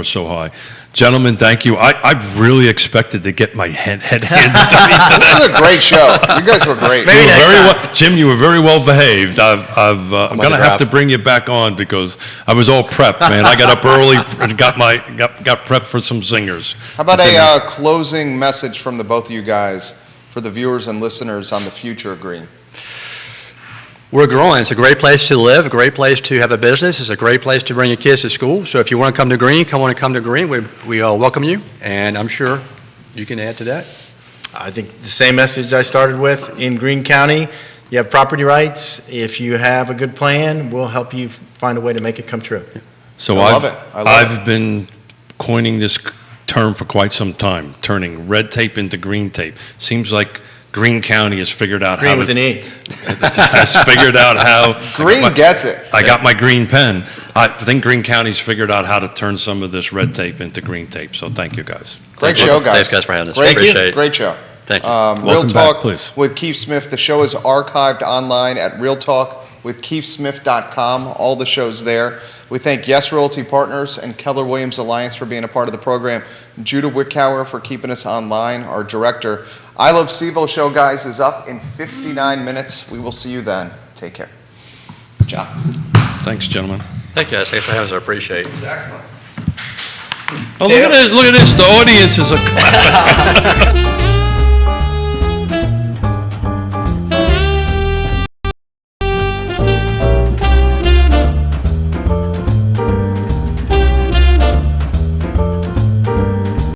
so high. Gentlemen, thank you. I really expected to get my head handed to me today. This is a great show. You guys were great. Maybe next time. Jim, you were very well behaved. I'm going to have to bring you back on because I was all prepped, man. I got up early and got prepped for some singers. How about a closing message from the both of you guys for the viewers and listeners on the future of Greene? We're growing. It's a great place to live, a great place to have a business. It's a great place to bring your kids to school. So if you want to come to Greene, come to Greene. We welcome you, and I'm sure you can add to that. I think the same message I started with in Greene County. You have property rights. If you have a good plan, we'll help you find a way to make it come true. So I love it. I've been coining this term for quite some time, turning red tape into green tape. Seems like Greene County has figured out Green with an E. has figured out how. Greene gets it. I got my green pen. I think Greene County's figured out how to turn some of this red tape into green tape. So thank you guys. Great show, guys. Thanks, guys, for having us. Great, Appreciate it. Great show. Thank you. Real Welcome Talk back, please. with Keith Smith. The show is archived online at realtalkwithkeithsmith.com. All the shows there. We thank Yes Realty Partners and Keller Williams Alliance for being a part of the program. Judah Wickhauer for keeping us online, our director. I Love CVille show, guys, is up in 59 minutes. We will see you then. Take care. Good job. Thanks, gentlemen. Thank you, guys. Thanks for having us. I appreciate it. It was excellent. Oh, look at this. The audience is a clapping.